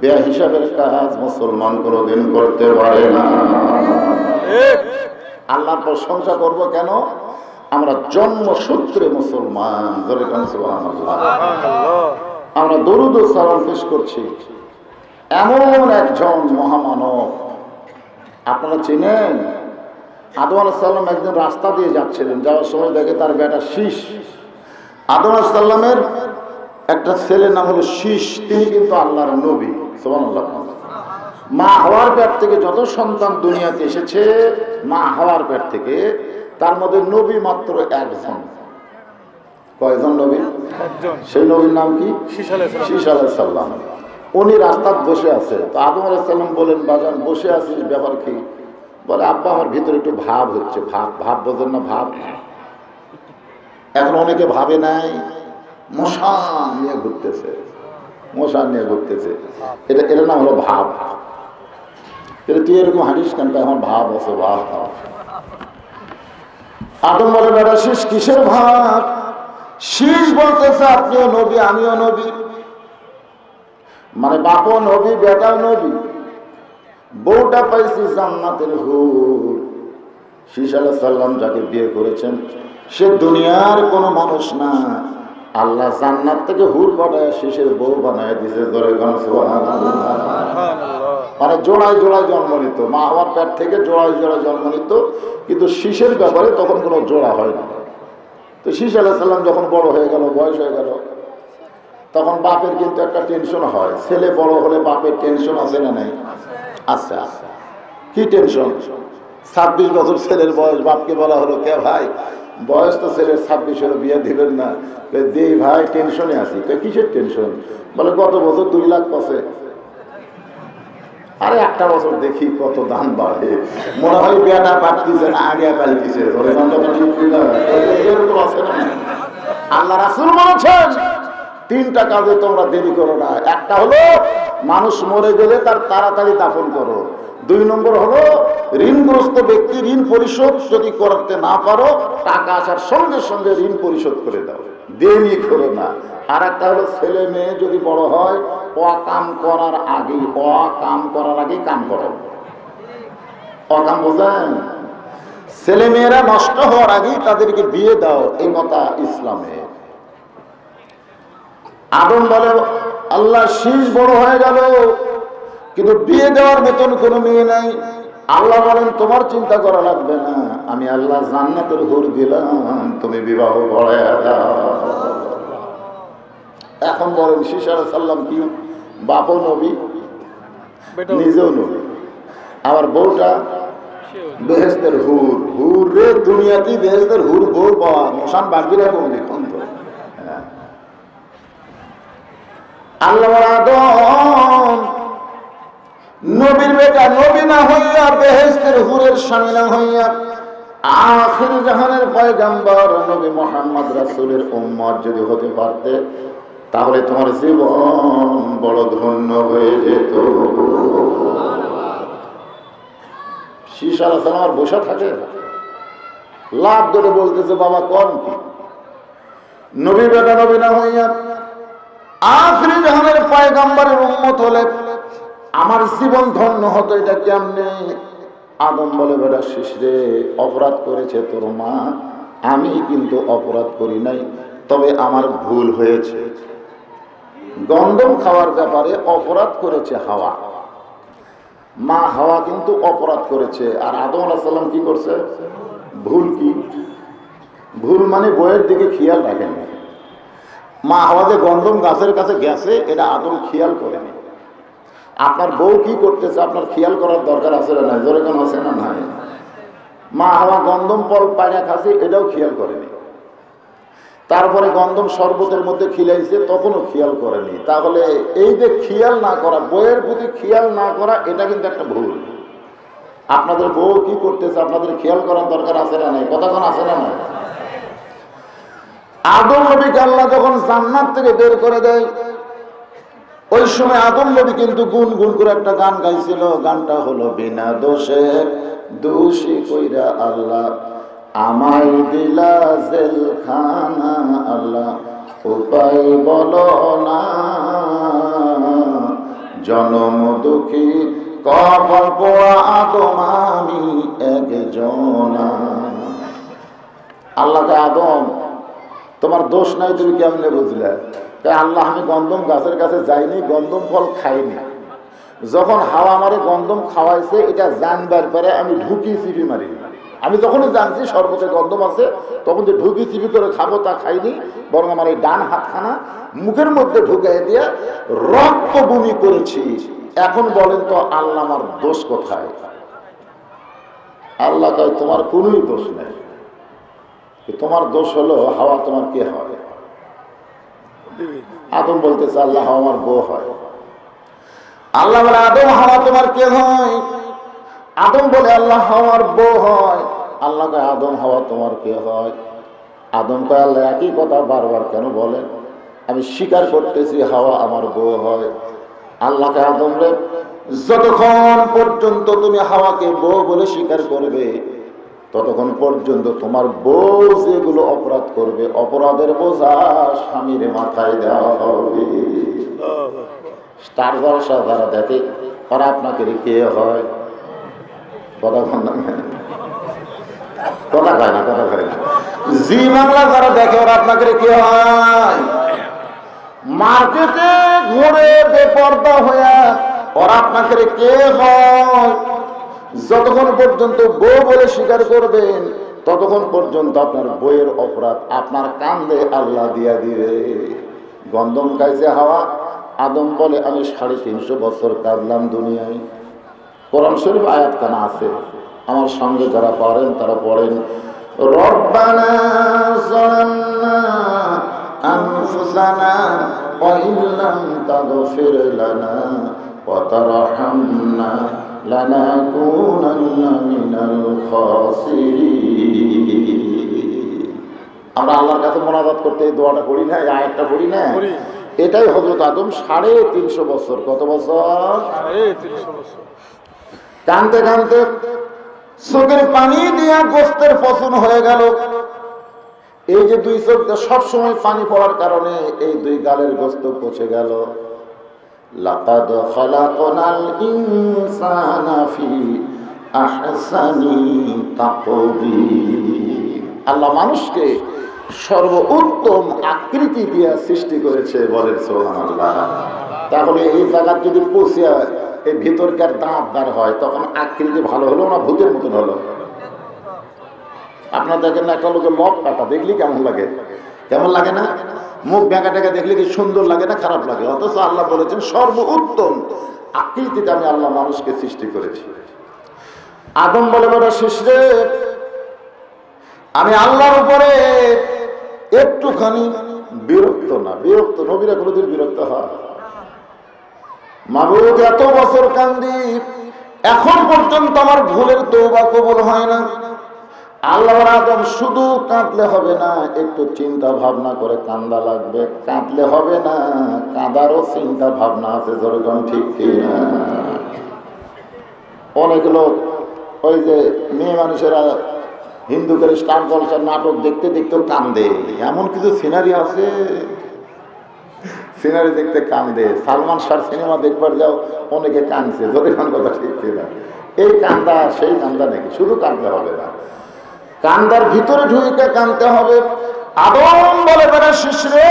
বেহিসাবের কাজ মুসলমান কোনোদিন করতে পারে না। আল্লাহর প্রশংসা করব কেন? আমরা জন্মসূত্রে মুসলমান। আমরা দরুদ ও সালাম পেশ করছি এমন একজন মহামানব, আপনারা চিনেন? আদম আলাইহিস সালাম একদিন রাস্তা দিয়ে যাচ্ছিলেন, যাওয়ার সময় দেখে তার বেটা শীষ। আদম আলাইহিস সালামের একটা ছেলের নাম হলো শীষ, তিনি কিন্তু আল্লাহর নবী। সুবহানাল্লাহ। মা হওয়ার পেট থেকে যত সন্তান দুনিয়াতে এসেছে, মা হওয়ার পেট থেকে, তার মধ্যে নবী মাত্র একজন। কয়জন নবী? একজন। সেই নবীর নাম কি? শীষ আলাইহিস সালাম। উনি রাস্তায় বসে আছে, তো আদম আলাইহিস সালাম বলেন, বাজান বসে আছিস, ব্যাপার কি? বলে, আব্বা আমার ভিতরে একটু ভাব হচ্ছে। ভাব ভাব বোঝেন না? ভাব এখন অনেকে ভাবে নাই, মশা নিয়ে ঘুরতেছে, মশা নিয়ে ঘুরতেছে, এটা নাম হলো ভাব। তুই এরকম হাঁটিস কেন? আমার ভাব আছে, ভাব। আদম বলে, বেটা শীষ কিসের ভাব? শীষ বলতেছে আপনিও নবী আমিও নবী, মানে বাপও নবী বেটাও নবী, বউটা পাইছি জান্নাতের হুর। শীষ আলাইহিস সালাম যাকে বিয়ে করেছেন সে দুনিয়ার কোনো মানুষ না, আল্লাহ জান্নাত থেকে হুর পাঠায় শীষের বউ বানায় দিছে। ধরে মানে জোড়ায় জোড়ায় জন্ম নিত, মা হওয়ার পেট থেকে জোড়ায় জোড়ায় জন্ম নিত, কিন্তু শীষের ব্যাপারে তখন কোনো জোড়া হয় না। তো শীষ আলাইহিস সালাম যখন বড় হয়ে গেল, বয়স হয়ে গেল, তখন বাপের কিন্তু একটা টেনশন হয়। ছেলে বড় হলে বাপের টেনশন আছে না নাই? আচ্ছা, কি টেনশন? 26 বছর ছেলের বয়স, বাপকে বলা হলো, কে ভাই বয়স তো ছেলের 26 হলো, বিয়ে দিবেন না? দেই ভাই, টেনশনে আছি। কিসের টেনশন? বলে, গত বছর 2 লাখ পাচ্ছে, আরে একটা বছর দেখি কত দাম বাড়ে, মনে হয় বেটা পাঠতেছে না আগে পাল্টিছে। আল্লাহ রাসূল বলেছেন 3টা কাজে তোমরা দেরি করো না। একটা হলো মানুষ মরে গেলে তার তাড়াতাড়ি দাফন করো। 2 নম্বর হলো ঋণগ্রস্ত ব্যক্তি ঋণ পরিশোধ যদি করতে না পারো, টাকা আসার সঙ্গে সঙ্গে ঋণ পরিশোধ করে দাও, দেরি করো না। আর একটা হলো ছেলে মেয়ে যদি বড় হয়, অকাম করার আগেই কাম করো। অকাম বোঝেন? ছেলে মেয়েরা নষ্ট হওয়ার আগেই তাদেরকে বিয়ে দাও, এই কথা ইসলামে। আদম বলে, আল্লাহ শীষ বড় হয়ে গেল কিন্তু বিয়ে দেওয়ার মতন কোনো মেয়ে নাই। আল্লাহ বলেন, তোমার চিন্তা করা লাগবে না, আমি আল্লাহ জান্নাতের হুর দিলাম, তুমি বিবাহ পড়ায়া দাও। এখন বলেন শীষ আলাইহিস সালাম কি বাপও নবী, নিজেও নবী, আমার বউটা বেহেশতের হুর। হুর রে, দুনিয়াতেই বেহেশতের হুর বউ পাওয়া মশান বাগিরা কোন দেখুন তো। আল্লাহ আদম নবীর বেটা নবী না হইয়া, বেহেশতের হুরের স্বামী না হইয়া, আখির জাহানের পয়গম্বর নবী মুহাম্মদ রাসূলের উম্মত যদি হতে পারতে, তাহলে তোমার জীবন বড় ধন্য হয়ে যেত। শীষ আলাইহিস সালাম আর বসে থাকে, লাভ ধরে বলতেছে, বাবা কোন কি? নবী বেটা নবী না হইয়া আখিরি জাহানের পয়গম্বরের উম্মত হলে আমার জীবন ধন্য হতো, এটা কেমনে? আদম বলে, বেটা শীষ রে, অপরাধ করেছে তোর মা, আমি কিন্তু অপরাধ করি নাই, তবে আমার ভুল হয়েছে। গন্ধম খাওয়ার ব্যাপারে অপরাধ করেছে হাওয়া, মা হাওয়া কিন্তু অপরাধ করেছে। আর আদম আলাইহিস সালাম কি করছে? ভুল কি? ভুল মানে বইয়ের দিকে খেয়াল রাখেন। মা হাওয়া যে গন্ধম গাছের কাছে গেছে, এটা আদম খেয়াল করেনি। আপনার বউ কি করতেছে আপনার খেয়াল করার দরকার আছে না নাই? জোরে কেন আছে না নাই? মা হাওয়া গন্ধম ফল পায়রা খাচ্ছে, এটাও খেয়াল করেনি। তারপরে গন্ধম শরবতের মধ্যে খিলাইছে, তখনও খেয়াল করেনি। তাহলে এই যে খেয়াল না করা, বইয়ের প্রতি খেয়াল না করা, এটা কিন্তু একটা ভুল। আপনাদের বউ কি করতেছে আপনাদের খেয়াল করার দরকার আছে না নাই? কতক্ষণ আছে না নাই? আদম নবীকে আল্লাহ যখন জান্নাত থেকে বের করে দেয়, ওই সময় আদম নবী কিন্তু গুনগুন করে একটা গান গাইছিল। গানটা হলো, বিনা দোষে দোষী কইরা আল্লাহ আমায় দিলা জেলখানা, আল্লাহ উপায় বলো না, জনম দুঃখী কপাল পোড়া আদম আমি একজনা। আল্লাহকে, আদম তোমার দোষ নাই, তুমি কেমনে বুঝলে? আল্লাহ, আমি গন্ধম গাছের কাছে যাইনি, গন্ধম ফল খাইনি। যখন হাওয়া আমারে গন্ধম খাওয়াইছে, এটা জানবার পরে আমি ঢুকি চিপি মারি। আমি যখনই জানছি শরবতে গন্ধম আছে, তখন যে ঢুকি চিপি করে খাবো তা খাইনি, বরং আমার এই ডান হাতখানা মুখের মধ্যে ঢুকাই দিয়ে রক্ত বমি করেছি। এখন বলেন তো আল্লাহ আমার দোষ কোথায়? আল্লাহ কয়, তোমার কোনোই দোষ নেই, তোমার দোষ হলো হাওয়া তোমার কে হয়? আদম বলতেছে, আল্লাহ আমার বউ হয়। আল্লাহ বলে আদম হাওয়া তোমার কে হয়? আদম বলে আল্লাহ হাওয়ার বউ হয়। আল্লাহ কয় আদম হাওয়া তোমার কে হয়? আদম কয় আল্লাহ একই কথা বারবার কেন বলেন? আমি স্বীকার করতেছি হাওয়া আমার বউ হয়। আল্লাহকে আদম রে, যতক্ষণ পর্যন্ত তুমি হাওয়াকে বউ বলে স্বীকার করবে, ততক্ষণ পর্যন্ত তোমার বউ যেগুলো অপরাধ করবে, অপরাধের বোঝা স্বামীর মাথায় দেওয়া হবে। স্টার জলসা যারা দেখে ওরা আপনাকে কে হয়? কথা কয় না, কথা কয় না, কথা কয় না। জি বাংলা যারা দেখে ওরা আপনাকে কে হয়? মার্কেটে ঘুরে বেপর্দা হয়ে ওরা আপনাকে কে হয়? যতক্ষণ পর্যন্ত বউ বলে স্বীকার করবেন, ততক্ষণ পর্যন্ত আপনার বইয়ের অপরাধ আপনার কান্দে আল্লাহ দিয়া দিবে। গন্ধম খাইছে হাওয়া। আদম বলে আমি 350 বছর কাঁদলাম দুনিয়ায়। কোরআন শরীফ আয়াত কানা আছে, আমার সঙ্গে যারা পারেন তারা পড়েন। রব্বানা যালামনা আনফুসানা ওয়া ইল্লাম তাগফির লানা ওয়া তারহামনা লানাকুনান্না মিনাল খাসিরিন। আমরা আল্লাহর কাছে মোনাজাত করতে এই দোয়াটা করি না, এই আয়াতটা পড়ি না? এটাই হযরত আদম 350 বছর, কত বছর? 350 বছর কানতে কানতে চোখের পানি দিয়া গোস্তের পচন হয়ে গেল। এই যে দুই চোখ সবসময় পানি পড়ার কারণে এই দুই গালের গোস্ত পচে গেল। লাকাদ খালাকনাল ইনসানা ফি আহসানি তাকবীর। আল্লাহ মানুষকে সর্বোত্তম আকৃতি দিয়ে সৃষ্টি করেছে, বলেন সুবহানাল্লাহ। তাহলে এই জায়গা যদি পচে এই ভিতরকার দাঁত বার হয়, তখন আকৃতি ভালো হলো না ভূতের মতন হলো? আপনার দেখেন না, একটা লোকের লব কাটা দেখলি কেমন লাগে? কেমন লাগে না? মুখ ব্যাঁকা টাকা দেখলে কি সুন্দর লাগে না খারাপ লাগে? অথচ আল্লাহ বলেছেন সর্বোত্তম আকৃতিতে আমি আল্লাহ মানুষকে সৃষ্টি করেছি। আদম বলে বড় শিশরে, আমি আল্লাহর উপরে একটুখানি বিরক্ত না। বিরক্ত নবীরা কোনোদিন বিরক্ত হয়? মাবুদ এত বছর কান্দি, এখন পর্যন্ত আমার ভুলের তওবা কবুল হয় না। আল্লাহ আদম শুধু কাঁদলে হবে না, একটু চিন্তা ভাবনা করে কান্দা লাগবে। কাঁদলে হবে না, কাঁদারও চিন্তা ভাবনা আছে, যেরকম ঠিক কিনা? অনেক লোক ওই যে মেয়ে মানুষেরা হিন্দুদের স্টার জলসার নাটক দেখতে দেখতেও কান্দে, এমন কিছু সিনারি আছে, সিনারি দেখতে কান্দে। সালমান শাহর সিনেমা দেখবার যাও, অনেকে কাঁদছে, যেরকম কথা ঠিক কিনা? এই কান্দা সেই কান্দা নাকি? শুধু কান্দলে হবে না, কান্দার ভিতরে ঢুকে কানতে হবে। আদম বলে বেড়া শিশরে,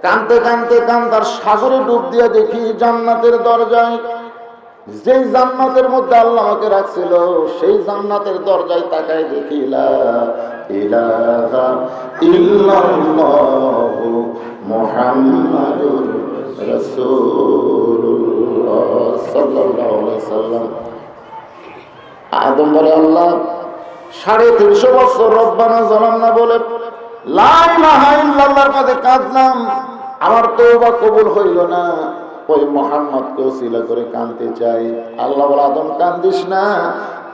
কানতে কানতে কান্দার সাগরে ডুব দিয়ে দেখি জান্নাতের দরজায়, যেই জান্নাতের মধ্যে আল্লাহ আমাকে রাখছিল, সেই জান্নাতের দরজায় তাকায় দেখি লা ইলাহা ইল্লাল্লাহু মুহাম্মাদুর রাসূলুল্লাহ সাল্লাল্লাহু আলাইহি সাল্লাম। আদম বলে আল্লাহ 350 বছর রব্বানা যালামনা বলে লা ইলাহা ইল্লাল্লাহর কাছে কাঁদলাম, আমার তওবা কবুল হইল না। ওই মুহাম্মদকে ওসিলা করে কাঁদতে চাই। আল্লাহ বলে আদম কান্দিস না,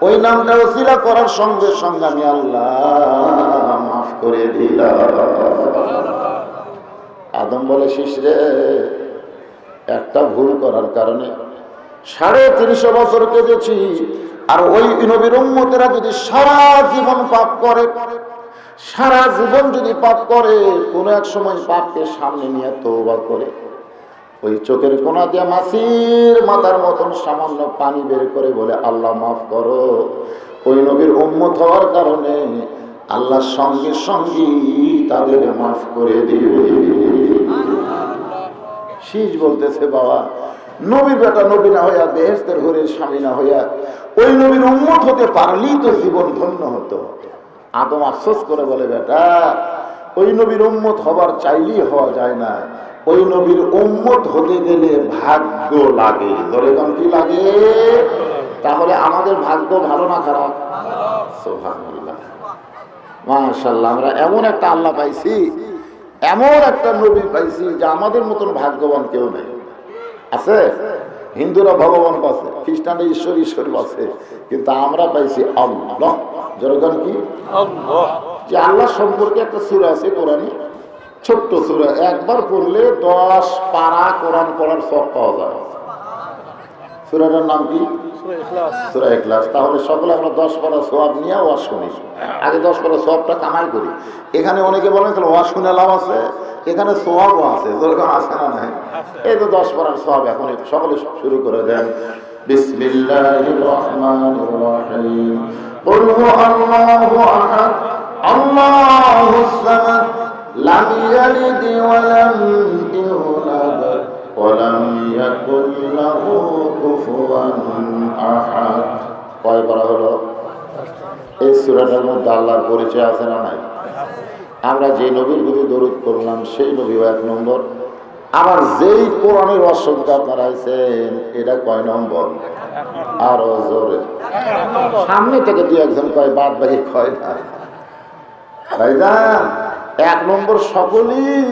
ওই নামটা ওসিলা করার সঙ্গে সঙ্গে আমি আল্লাহ মাফ করে দিলাম। আদম বলে শিশরে, একটা ভুল করার কারণে 350 বছর কেঁদেছি। আর ওই নবীর উম্মতেরা যদি সারা জীবন পাপ করে, সারা জীবন যদি পাপ করে, কোন এক সময় পাপকে সামনে নিয়ে তওবা করে, ওই চোখের কোনা দিয়ে মাছির মাথার মতন সামান্য পানি বের করে বলে আল্লাহ মাফ করো, ওই নবীর উম্মত হওয়ার কারণে আল্লাহ সঙ্গে সঙ্গে তাদের মাফ করে দিবে। শীষ বলতেছে বাবা, নবীর বেটা নবী না হইয়া, বেহেশতের ঘরের স্বামী না হইয়া, ওই নবীর উম্মত হতে পারলেই তো জীবন ধন্য হতো। আদম আফসোস করে বলে বেটা, ওই নবীর উম্মত হবার চাইলেই হওয়া যায় না, ওই নবীর উম্মত হতে গেলে ভাগ্য লাগে। ধরে কি লাগে? তাহলে আমাদের ভাগ্য ভালো না খারাপ? সুবহানাল্লাহ, মাশাআল্লাহ। আমরা এমন একটা আল্লাহ পাইছি, এমন একটা নবী পাইছি যে আমাদের মতন ভাগ্যবান কেউ নেই। আছে? হিন্দুরা ভগবান পাচ্ছে, খ্রিস্টানরা ঈশ্বর ঈশ্বর পাচ্ছে, কিন্তু আমরা পাইছি আল্লাহ। যেরকম কি আল্লাহ, যে আল্লাহ সম্পর্কে একটা সূরা আছে কোরআনে, ছোট্ট সূরা, একবার পড়লে 10 পারা কোরআন পড়ার সব পাওয়া যায়। সূরাটার নাম কি? সূরা ইখলাস। সূরা ইখলাস। তাহলে সকলে আমরা 10 পারা সওয়াব নিয়ে ওয়াজ শুনি, আগে 10 পারা সওয়াবটা কামাই করি। এখানে অনেকে বলেন তাহলে ওয়াজ শুনে লাভ আছে, এখানে সওয়াবও আছে, যেরকম আছে না নাই? এই তো 10 পারার সওয়াব। এখন সকলে শুরু করে দেন। বিসমিল্লাহির রহমানির রহিম। কুল হুয়াল্লাহু আহাদ, আল্লাহুস সামাদ, লাম ইয়ালিদ ওয়া লাম ইউলাদ ওয়া লাম ইয়াকুল লাহু কুফুয়ান আহাদ। কয় পারা হলো? এই সূরাটার মধ্যে আল্লাহর পরিচয় আছে না নাই? আমরা যে নবীর প্রতি দরুদ করলাম সেই নবীও 1 নম্বর। আবার যেই কোরআনের অসংখ্য আপনারা আছেন, এটা কয় নম্বর? আরো জোরে সামনে থেকে 2-1 কয়, বাদ বাকি কয় না। ভাইজান 1 নম্বর সকলেই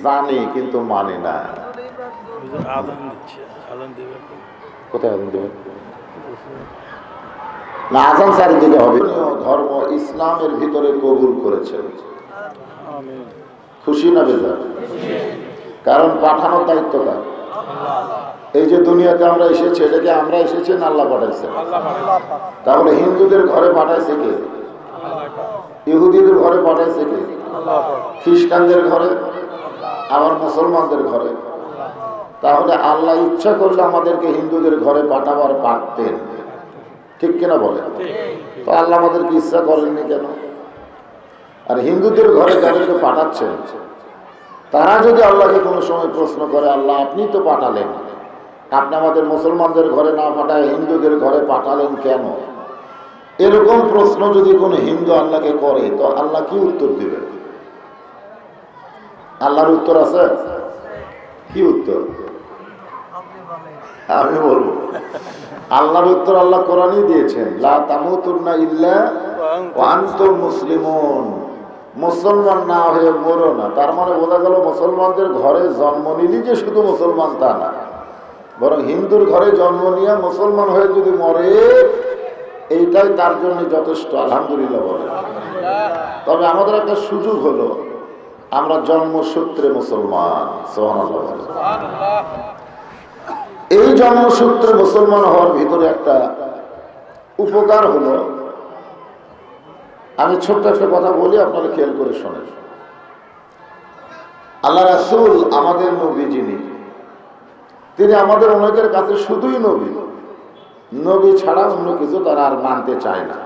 জানে কিন্তু মানে না। আযান দিচ্ছে, আযান দিবে। কোথায় আযান দিবে? না, আযান চারিদিকে হবে। ধর্ম ইসলামের ভিতরে কবুল করেছেন, আমিন। খুশি না বেজার? কারণ পাঠানোর দায়িত্ব কার? এই যে দুনিয়াতে আমরা এসেছি, এটাকে আমরা এসেছি না আল্লাহ পাঠাইছে? তাহলে হিন্দুদের ঘরে পাঠাইছে কে? ইহুদিদের ঘরে পাঠাইছে কে? খ্রিস্টানদের ঘরে, আবার মুসলমানদের ঘরে। তাহলে আল্লাহ ইচ্ছা করলে আমাদেরকে হিন্দুদের ঘরে পাঠাবার পারতেন, ঠিক কিনা বলে? তো আল্লাহ আমাদেরকে ইচ্ছা করেননি কেন? আর হিন্দুদের ঘরে যাদেরকে পাঠাচ্ছেন, তারা যদি আল্লাহকে কোনো সময় প্রশ্ন করে, আল্লাহ আপনি তো পাঠালেন, আপনি আমাদের মুসলমানদের ঘরে না পাঠায় হিন্দুদের ঘরে পাঠালেন কেন? এরকম প্রশ্ন যদি কোনো হিন্দু আল্লাহকে করে, তো আল্লাহ কি উত্তর দিবে? আল্লাহর উত্তর আছে? কি উত্তর? আমি বলবো, আল্লাহর উত্তর আল্লাহ কোরআনই দিয়েছেন, লা তামুতুন্না ইল্লা ওয়া আনতুম মুসলিমুন। মুসলমান না হয়ে মরো না। তার মানে বোঝা গেল মুসলমানদের ঘরে জন্ম নিলি যে শুধু মুসলমান তা না, বরং হিন্দুর ঘরে জন্ম নিয়ে মুসলমান হয়ে যদি মরে, এইটাই তার জন্য যথেষ্ট। আলহামদুলিল্লাহ বলে। তবে আমাদের একটা সুযোগ হলো, আমরা জন্মসূত্রে মুসলমান। সুবহানাল্লাহ বলে। এই জন্মসূত্রে মুসলমান হওয়ার ভিতরে একটা উপকার হলো, আমি ছোট্ট একটা কথা বলি, আপনারা খেয়াল করে শোনেন। আল্লাহ রাসূল আমাদের নবী যিনি, তিনি আমাদের অনেকের কাছে শুধুই নবী, নবী ছাড়া অন্য কিছু তারা আর মানতে চায় না।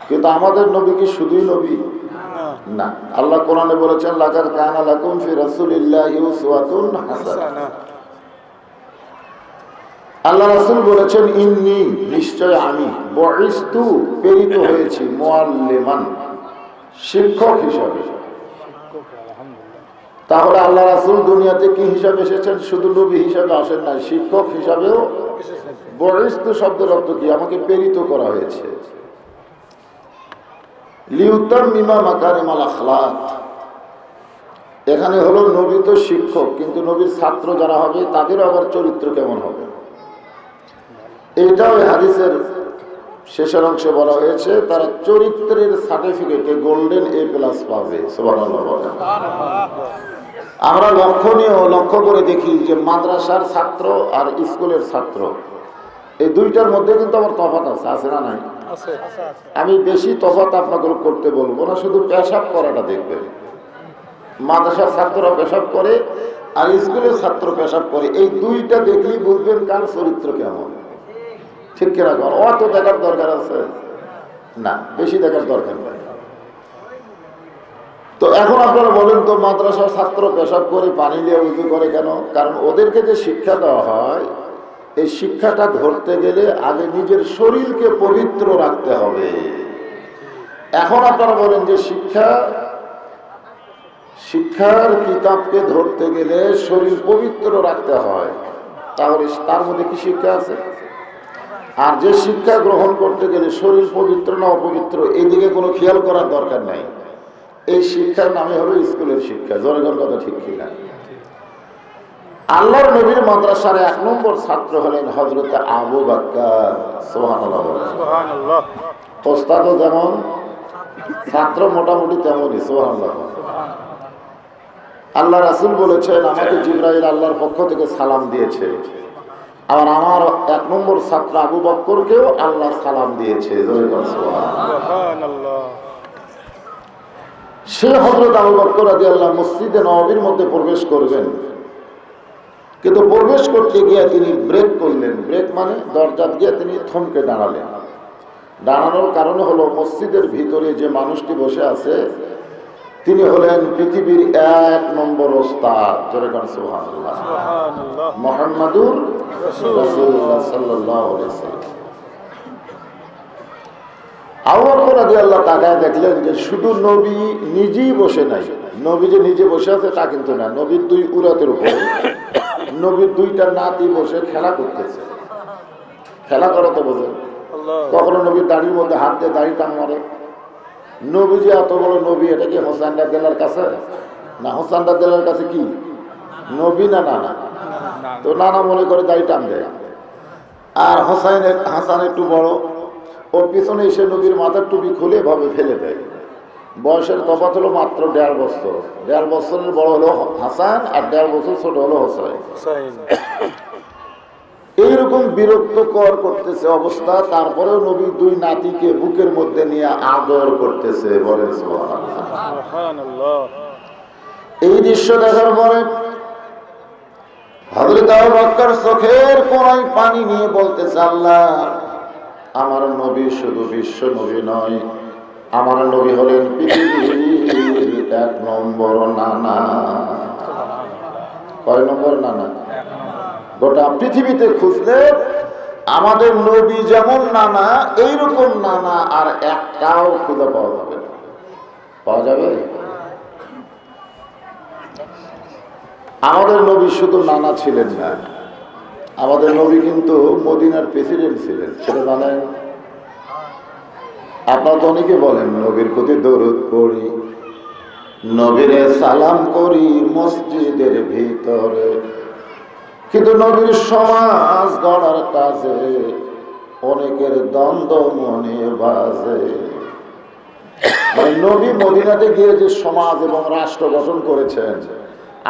কিন্তু আমাদের নবী কি শুধুই নবী? না। আল্লাহ কোরআনে বলেছেন, লাকাদ কানা লাকুম ফি রাসূলিল্লাহি উসওয়াতুন হাসানাহ। আল্লাহ রাসূল বলেছেন, ইন্নী, নিশ্চয় আমি, বুইস্তু, প্রেরিত হয়েছি, মুআল্লিমান, শিক্ষক হিসাবে। তাহলে আল্লাহ রাসূল দুনিয়াতে কি হিসাবে এসেছেন? শুধু নবী হিসাবে আসেন নাই, শিক্ষক হিসাবেও। বুইস্তু শব্দের অর্থ কি? আমাকে প্রেরিত করা হয়েছে। লিউতাম্মিমা মাকারিমাল আখলাক। এখানে হলো নবী তো শিক্ষক, কিন্তু নবীর ছাত্র যারা হবে তাদেরও আবার চরিত্র কেমন হবে, এইটাও হাদিসের শেষের অংশে বলা হয়েছে, তারা চরিত্রের সার্টিফিকেটে গোল্ডেন A+ পাবে। সুবহানাল্লাহ বলেন। আমরা লক্ষ্য করে দেখি যে মাদ্রাসার ছাত্র আর স্কুলের ছাত্র, এই দুইটার মধ্যে কিন্তু আমার তফাৎ আছে, আছে না নাই? আমি বেশি তফাৎ আপনাকে করতে বলবো না, শুধু পেশাব করাটা দেখবেন। মাদ্রাসার ছাত্ররা পেশাব করে আর স্কুলের ছাত্র পেশাব করে, এই দুইটা দেখলেই বুঝবেন কার চরিত্র কেমন, ঠিক কিনা? অত দেখার দরকার আছে না, বেশি দেখার দরকার নাই। তো এখন আপনারা বলেন তো, মাদ্রাসার ছাত্র পেশাব করে পানি দিয়ে উজু করে কেন? কারণ ওদেরকে যে শিক্ষা দেওয়া হয়, এই শিক্ষাটা ধরতে গেলে আগে নিজের শরীরকে পবিত্র রাখতে হবে। এখন আপনারা বলেন যে শিক্ষার কিতাবকে ধরতে গেলে শরীর পবিত্র রাখতে হয়, তাহলে তার মধ্যে কি শিক্ষা আছে? আর যে শিক্ষা গ্রহণ করতে গেলে শরীর পবিত্র না অপবিত্র, এইদিকে কোনো খেয়াল করার দরকার নাই। এই শিক্ষার নামে হলো স্কুলের শিক্ষা। জনগণ কথা ঠিক কিনা? আল্লাহর নবীর মাদ্রাসার 1 নম্বর ছাত্র হলেন হযরত আবু বকর। সুবহানাল্লাহ। সুবহানাল্লাহ। ওস্তাদও যেমন, ছাত্র মোটামুটি তেমনই। সুবহানাল্লাহ। আল্লাহ রাসূল বলেছেন, আমাকে জিবরাইল আল্লাহর পক্ষ থেকে সালাম দিয়েছে, আর আমার 1 নম্বর ছাত্র আবু বকরকেও আল্লাহ সালাম দিয়েছে। সুবহানাল্লাহ। সে হযরত আবু বকর রাদিয়াল্লাহু মসজিদে নববীর মধ্যে প্রবেশ করবেন, কিন্তু প্রবেশ করতে গিয়ে তিনি ব্রেক করলেন। ব্রেক মানে দরজা দিয়ে তিনি থমকে দাঁড়ালেন। দাঁড়ানোর কারণ হলো মসজিদের ভিতরে যে মানুষটি বসে আছে তিনি হলেন পৃথিবীর 1 নম্বর ওস্তাদ। জোরে কান সুবহানাল্লাহ। সুবহানাল্লাহ। মুহাম্মাদুর রাসূলুল্লাহ সাল্লাল্লাহু আলাইহি ওয়াসাল্লাম। আবু বকর রাদিয়াল্লাহু তাআলা দেখলেন যে শুধু নবী নিজেই বসে নাই, নবী যে নিজে বসে আছে তা কিন্তু না, নবীর 2 উরাতের উপরে নবীর 2টা নাতি বসে খেলা করতেছে। খেলা করা তো বোঝেন, কখনো নবীর দাড়ির মধ্যে হাত দিয়ে দাড়ি টান মারে। নবী যে এত বড় নবী, এটা কি হোসেন রাদিয়াল্লাহর কাছে না? হোসেন রাদিয়াল্লাহর কাছে কি নবী না নানা? তো নানা মনে করে দাড়ি টান দেয়। আর হাসান একটু বড়, ওর পিছনে এসে নবীর মাথার টুপি খুলে এভাবে ফেলে দেয়। বয়সের তফাৎ হলো মাত্র 1.5 বছর। 1.5 বছরের বড় হলো হাসান আর 1.5 বছর ছোট হলো হোসেন। এইরকম বিরক্তকর করতেছে অবস্থা, তারপরেও নবী 2 নাতিকে বুকের মধ্যে নিয়ে আদর করতেছে। বলেন সুবহানাল্লাহ। এই দৃশ্য দেখার পরে হযরত আবু বকর চোখের কোণায় পানি নিয়ে বলতেছে, আল্লাহ, আমার নবী শুধু বিশ্ব নবী নয়, আমার নবী হলেন পৃথিবীর 1 নম্বর নানা। কয় নম্বর নানা? গোটা পৃথিবীতে খুঁজলে আমাদের নবী যেমন নানা, এইরকম নানা আর একটাও খুঁজে পাওয়া যাবে না। পাওয়া যাবে? আমাদের নবী শুধু নানা ছিলেন না, আমাদের নবী কিন্তু মদিনার প্রেসিডেন্ট ছিলেন। সেটা জানেন? আপনারা তো অনেকে বলেন নবীর প্রতি দরুদ পড়ি, নবীরে সালাম করি মসজিদের ভিতরে, কিন্তু নবীর সমাজ গড়ার কাজে অনেকের দ্বন্দ্ব মনে বাজে। নবী মদিনাতে গিয়ে যে সমাজ এবং রাষ্ট্র গঠন করেছেন,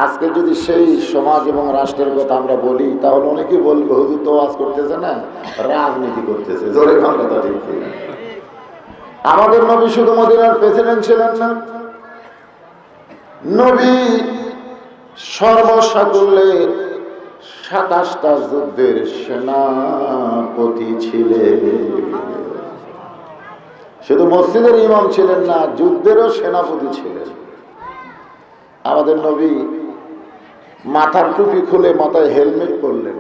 আজকে যদি সেই সমাজ এবং রাষ্ট্রের কথা আমরা বলি, তাহলে অনেকে বলবে হুজুর তো ওয়াজ করতেছে না, রাজনীতি করতেছে। জোরে খান কথা ঠিক। আমাদের নবী শুধু মদিনার প্রেসিডেন্ট ছিলেন না, নবী সর্বসাকুল্যে 27টা যুদ্ধের সেনাপতি ছিলেন। শুধু মসজিদের ইমাম ছিলেন না, যুদ্ধেরও সেনাপতি ছিলেন। আমাদের নবী মাথার টুপি খুলে মাথায় হেলমেট পরলেন।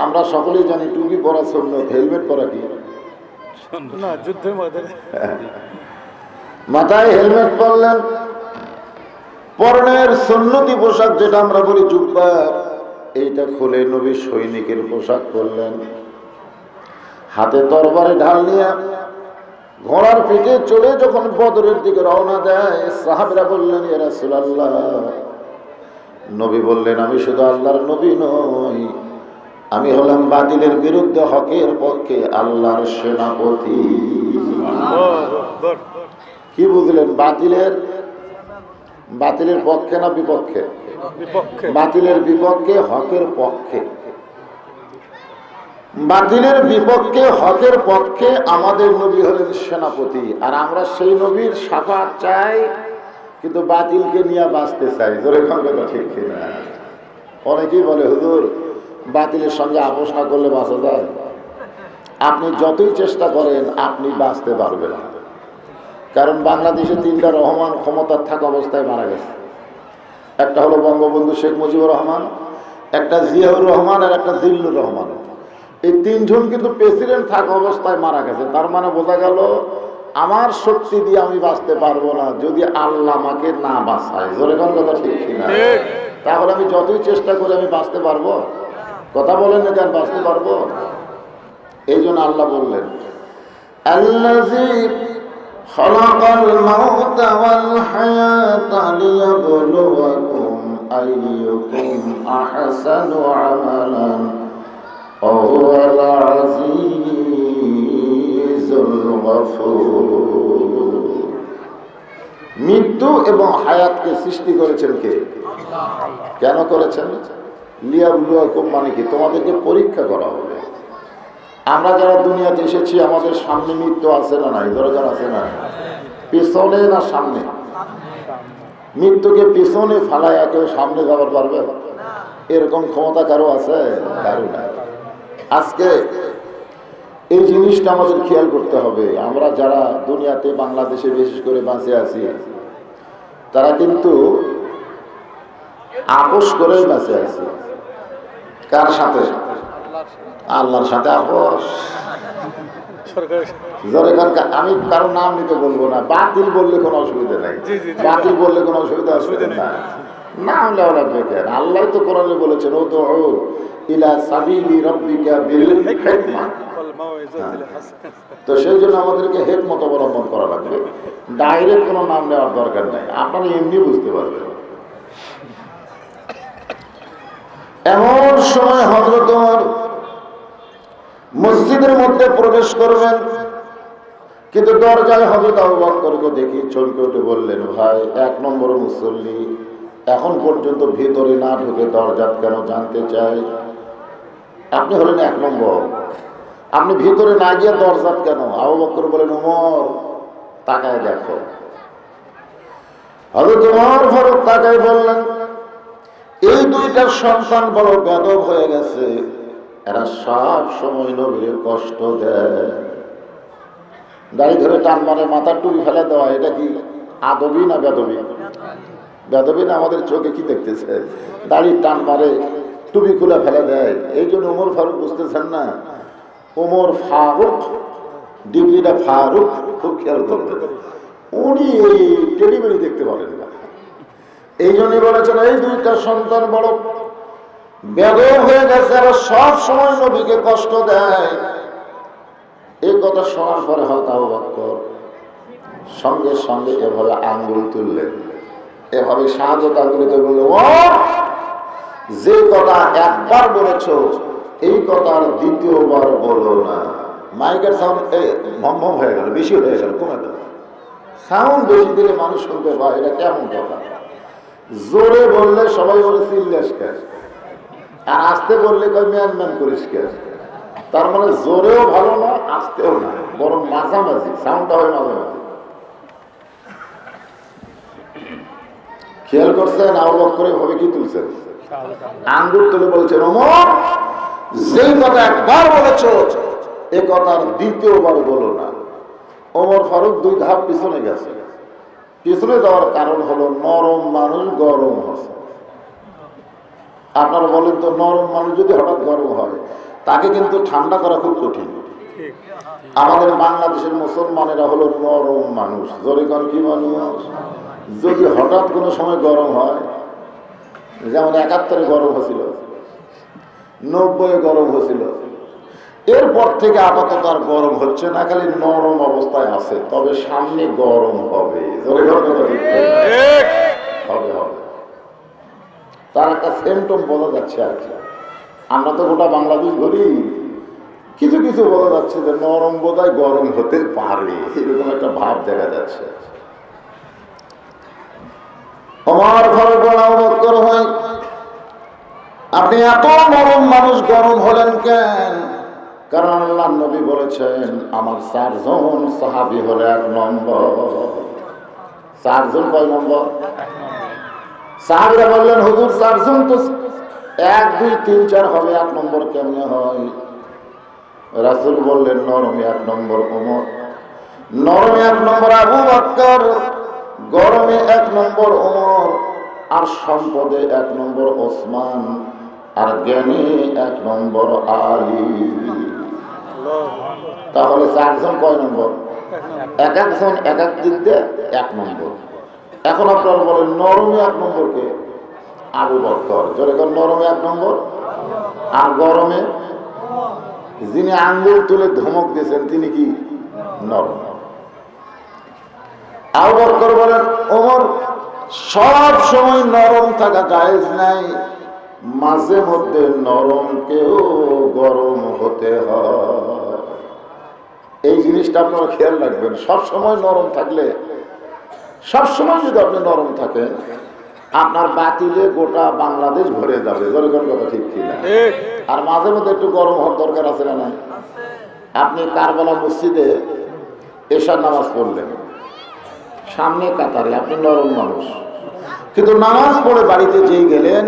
আমরা সকলেই জানি টুপি পরা সুন্নাত, হেলমেট পরা কি না? যুদ্ধের ময়দানে মাথায় হেলমেট পরলেন। পরনের সুন্নতি পোশাক যেটা আমরা বলি জুব্বা, এইটা খুলে নবী সৈনিকের পোশাক পরলেন। হাতে তরবারি ঢাল নিয়ে ঘোড়ার পিঠে চড়ে যখন বদরের দিকে রওনা দেয়, সাহাবীরা বললেন, ইয়া রাসূলুল্লাহ। নবী বললেন, আমি শুধু আল্লাহর নবী নই, আমি হলাম বাতিলের বিরুদ্ধে হকের পক্ষে আল্লাহর সেনাপতি। কি বুঝলেন? বাতিলের পক্ষে না বিপক্ষে? বাতিলের বিপক্ষে, হকের পক্ষে। বাতিলের বিপক্ষে, হকের পক্ষে আমাদের নবী হলেন সেনাপতি। আর আমরা সেই নবীর শাফাত চাই, কিন্তু বাতিলকে নিয়ে বাঁচতে চাই। জোরে কথা ঠিক কিনা? অনেকেই বলে হুজুর বাতিলের সঙ্গে আপোষ না করলে বাঁচা যায়। আপনি যতই চেষ্টা করেন আপনি বাঁচতে পারবেন না। কারণ বাংলাদেশে 3টা রহমান ক্ষমতার থাকা অবস্থায় মারা গেছে। একটা হলো বঙ্গবন্ধু শেখ মুজিবুর রহমান, একটা জিয়াউর রহমান, আর একটা জিল্লুর রহমান। এই 3 জন কিন্তু প্রেসিডেন্ট থাকা অবস্থায় মারা গেছে। তার মানে বোঝা গেল আমার শক্তি দিয়ে আমি বাঁচতে পারবো না যদি আল্লাহ আমাকে না বাঁচায়। জোরে কোন কথা ঠিক কিনা? তাহলে আমি যতই চেষ্টা করি আমি বাঁচতে পারবো? কথা বলেন না কেন? বাঁচতে পারবো? এই জন্য আল্লাহ বললেন, আল্লাযী খালাকাল মাউতা ওয়াল হায়াতা লিয়াবলুয়াকুম أيكم أحسن عملا وهو العزيز الغفور। মৃত্যু এবং হায়াতকে সৃষ্টি করেছেন কে? কেন করেছেন? লিয়াবলুয়াকুম মানে কি? তোমাদেরকে পরীক্ষা করা হবে। আমরা যারা দুনিয়াতে এসেছি আমাদের সামনে মৃত্যু আছে না নাই? দরকার আছে না? পিছনে না সামনে? মৃত্যুকে পিছনে ফালাইয়া কেউ সামনে যাবার পারবে? এরকম ক্ষমতা কারো আছে? কারো না। আজকে এই জিনিসটা আমাদের খেয়াল করতে হবে। আমরা যারা দুনিয়াতে বাংলাদেশে বিশেষ করে বাঁচে আছি তারা কিন্তু আপোষ করেই বাঁচে আছি। কার সাথে? আল্লাহর সাথে আপোষ। আমি কারো নাম নিতে বলবো না, বাতিল বললে কোনো অসুবিধা নাই, বাতিল বললে কোনো অসুবিধা নাই, নাম নেওয়া লাগবে কেন? আল্লাহ তো কোরআনে বলেছেন ও তো ইলা সাবিলি রাব্বিকা বিল হিকমা। তো সেই জন্য আমাদেরকে হিকমত অবলম্বন করা লাগবে। ডাইরেক্ট কোনো নাম নেওয়ার দরকার নাই, আপনারা এমনি বুঝতে পারবেন। এমন সময় হযরত ওমর মসজিদের মধ্যে প্রবেশ করবেন, কিন্তু দরজায় হযরত আবু বকরকে দেখি চমকে উঠে বললেন, ভাই 1 নম্বর মুসল্লি এখন পর্যন্ত ভিতরে না ঢুকে দরজা কেন জানতে চাই? আপনি হলেন 1 নম্বর, আপনি ভিতরে না গিয়ে দরজা কেন? আবু বকর বলেন, ওমর তাকায় দেখো। হযরত ওমর ফারুক তাকায় বললেন, এই 2টা সন্তান বড় বেদব হয়ে গেছে, এরা সব সময় নবীর কষ্ট দেয়। দাড়ি ধরে টান মারে, মাথার টুপি ফেলে দেওয়া, এটা কি আদবি না বেদবি? বেদবি না? আমাদের চোখে কি দেখতেছে? দাড়ি টান মারে, টুপি খুলে ফেলে দেয়। এই জন্য ওমর ফারুক বুঝতেছেন না, ওমর ফারুক ডিগ্রিটা ফারুক খুব খেয়াল করবেন। উনি এই টেলিভিশনে দেখতে পারেন না, এই জন্যই বলেছেন এই 2টা সন্তান বড় বেদব হয়ে গেছে, আর সব সময় নবীকে কষ্ট দেয়। এই কথা শোনার পরে হয়তো আবু বকর সঙ্গে সঙ্গে এভাবে আঙ্গুল তুললেন, এভাবে শাহাদত আঙ্গুলিতে বলল, ও যে কথা একবার বলেছ এই কথা আর দ্বিতীয়বার বলো না। মাইকের সাউন্ড ভম হয়ে গেল, বেশি হয়ে গেল, কমে গেল। সাউন্ড বেশি দিলে মানুষ শুনতে পায়, এটা কেমন কথা? জোরে বললে সবাই বলে সিরিয়াস কেস, আর আস্তে বললে কই ম্যান ম্যান করিস কেস। তার মানে জোরেও ভালো না, আস্তেও না, বরং মাঝামাঝি সাউন্ডটা হয় মাঝামাঝি। খেয়াল করছেন আবু বকর ভাবে কি তুলছেন? আঙ্গুল তুলে বলছেন, ওমর যেই কথা একবার বলেছ এ কথার দ্বিতীয়বার বলো না। ওমর ফারুক 2 ধাপ পিছনে গেছে। পিছনে যাওয়ার কারণ হলো নরম মানুষ গরম হচ্ছে। আপনারা বলেন তো, নরম মানুষ যদি হঠাৎ গরম হয় তাকে কিন্তু ঠান্ডা করা খুব কঠিন। আমাদের বাংলাদেশের মুসলমানেরা হলো নরম মানুষ। জরিগণ কি মানুষ? যদি হঠাৎ কোনো সময় গরম হয়, যেমন 71-এ গরম হয়েছিল, 90-এ গরম হয়েছিল, এরপর থেকে আপাতত আর গরম হচ্ছে না, খালি নরম অবস্থায় আছে। তবে সামনে গরম হবে, হবে হবে, তার একটা সিমটম বোঝা যাচ্ছে আর কি। আমরা তো গোটা বাংলাদেশ ঘুরি, কিছু কিছু বোঝা যাচ্ছে যে নরম বোধহয় গরম হতে পারে, এরকম একটা ভাব দেখা যাচ্ছে। ওমর ফারুক বকর হয়, আপনি এত নরম মানুষ গরম হলেন কেন? কারণ আল্লাহর নবী বলেছেন আমার 4 জন সাহাবী হলো 1 নম্বর। 4 জন কয় নম্বর? সাহাবীরা বললেন, হুজুর 4 জন তো 1 2 3 4 হবে, 1 নম্বর কেমনে হয়? রাসূল বললেন, নরমে 1 নম্বর ওমর, নরমে 1 নম্বর আবু বকর, গরমে 1 নম্বর ওমর, আর সম্পদে 1 নম্বর ওসমান, আর জ্ঞানে 1 নম্বর আলী। তাহলে 4 জন কয় নম্বর? এক একজন এক এক দিক দিয়ে 1 নম্বর। এখন আপনারা বলেন নরমে 1 নম্বর কে? আবু বকর। যখন নরমে 1 নম্বর, আর গরমে যিনি আঙ্গুল তুলে ধমক দিয়েছেন তিনি কি? নরম। আবু বকর বলেন, ওমর সব সময় নরম থাকা জায়েজ নাই, মাঝে মধ্যে নরমকেও গরম হতে হয়। এই জিনিসটা আপনারা খেয়াল রাখবেন। সব সময় নরম থাকলে, সব সময় যদি আপনি নরম থাকেন, আপনার বাতিলে গোটা বাংলাদেশ ভরে যাবে। জনগণ কথা ঠিক কিনা? আর মাঝে মধ্যে একটু গরম হওয়ার দরকার আছে না নাই? আপনি কারবালা মসজিদে এশার নামাজ পড়লেন, সামনে কাতারে, আপনি নরম মানুষ, কিন্তু নামাজ পড়ে বাড়িতে যেই গেলেন,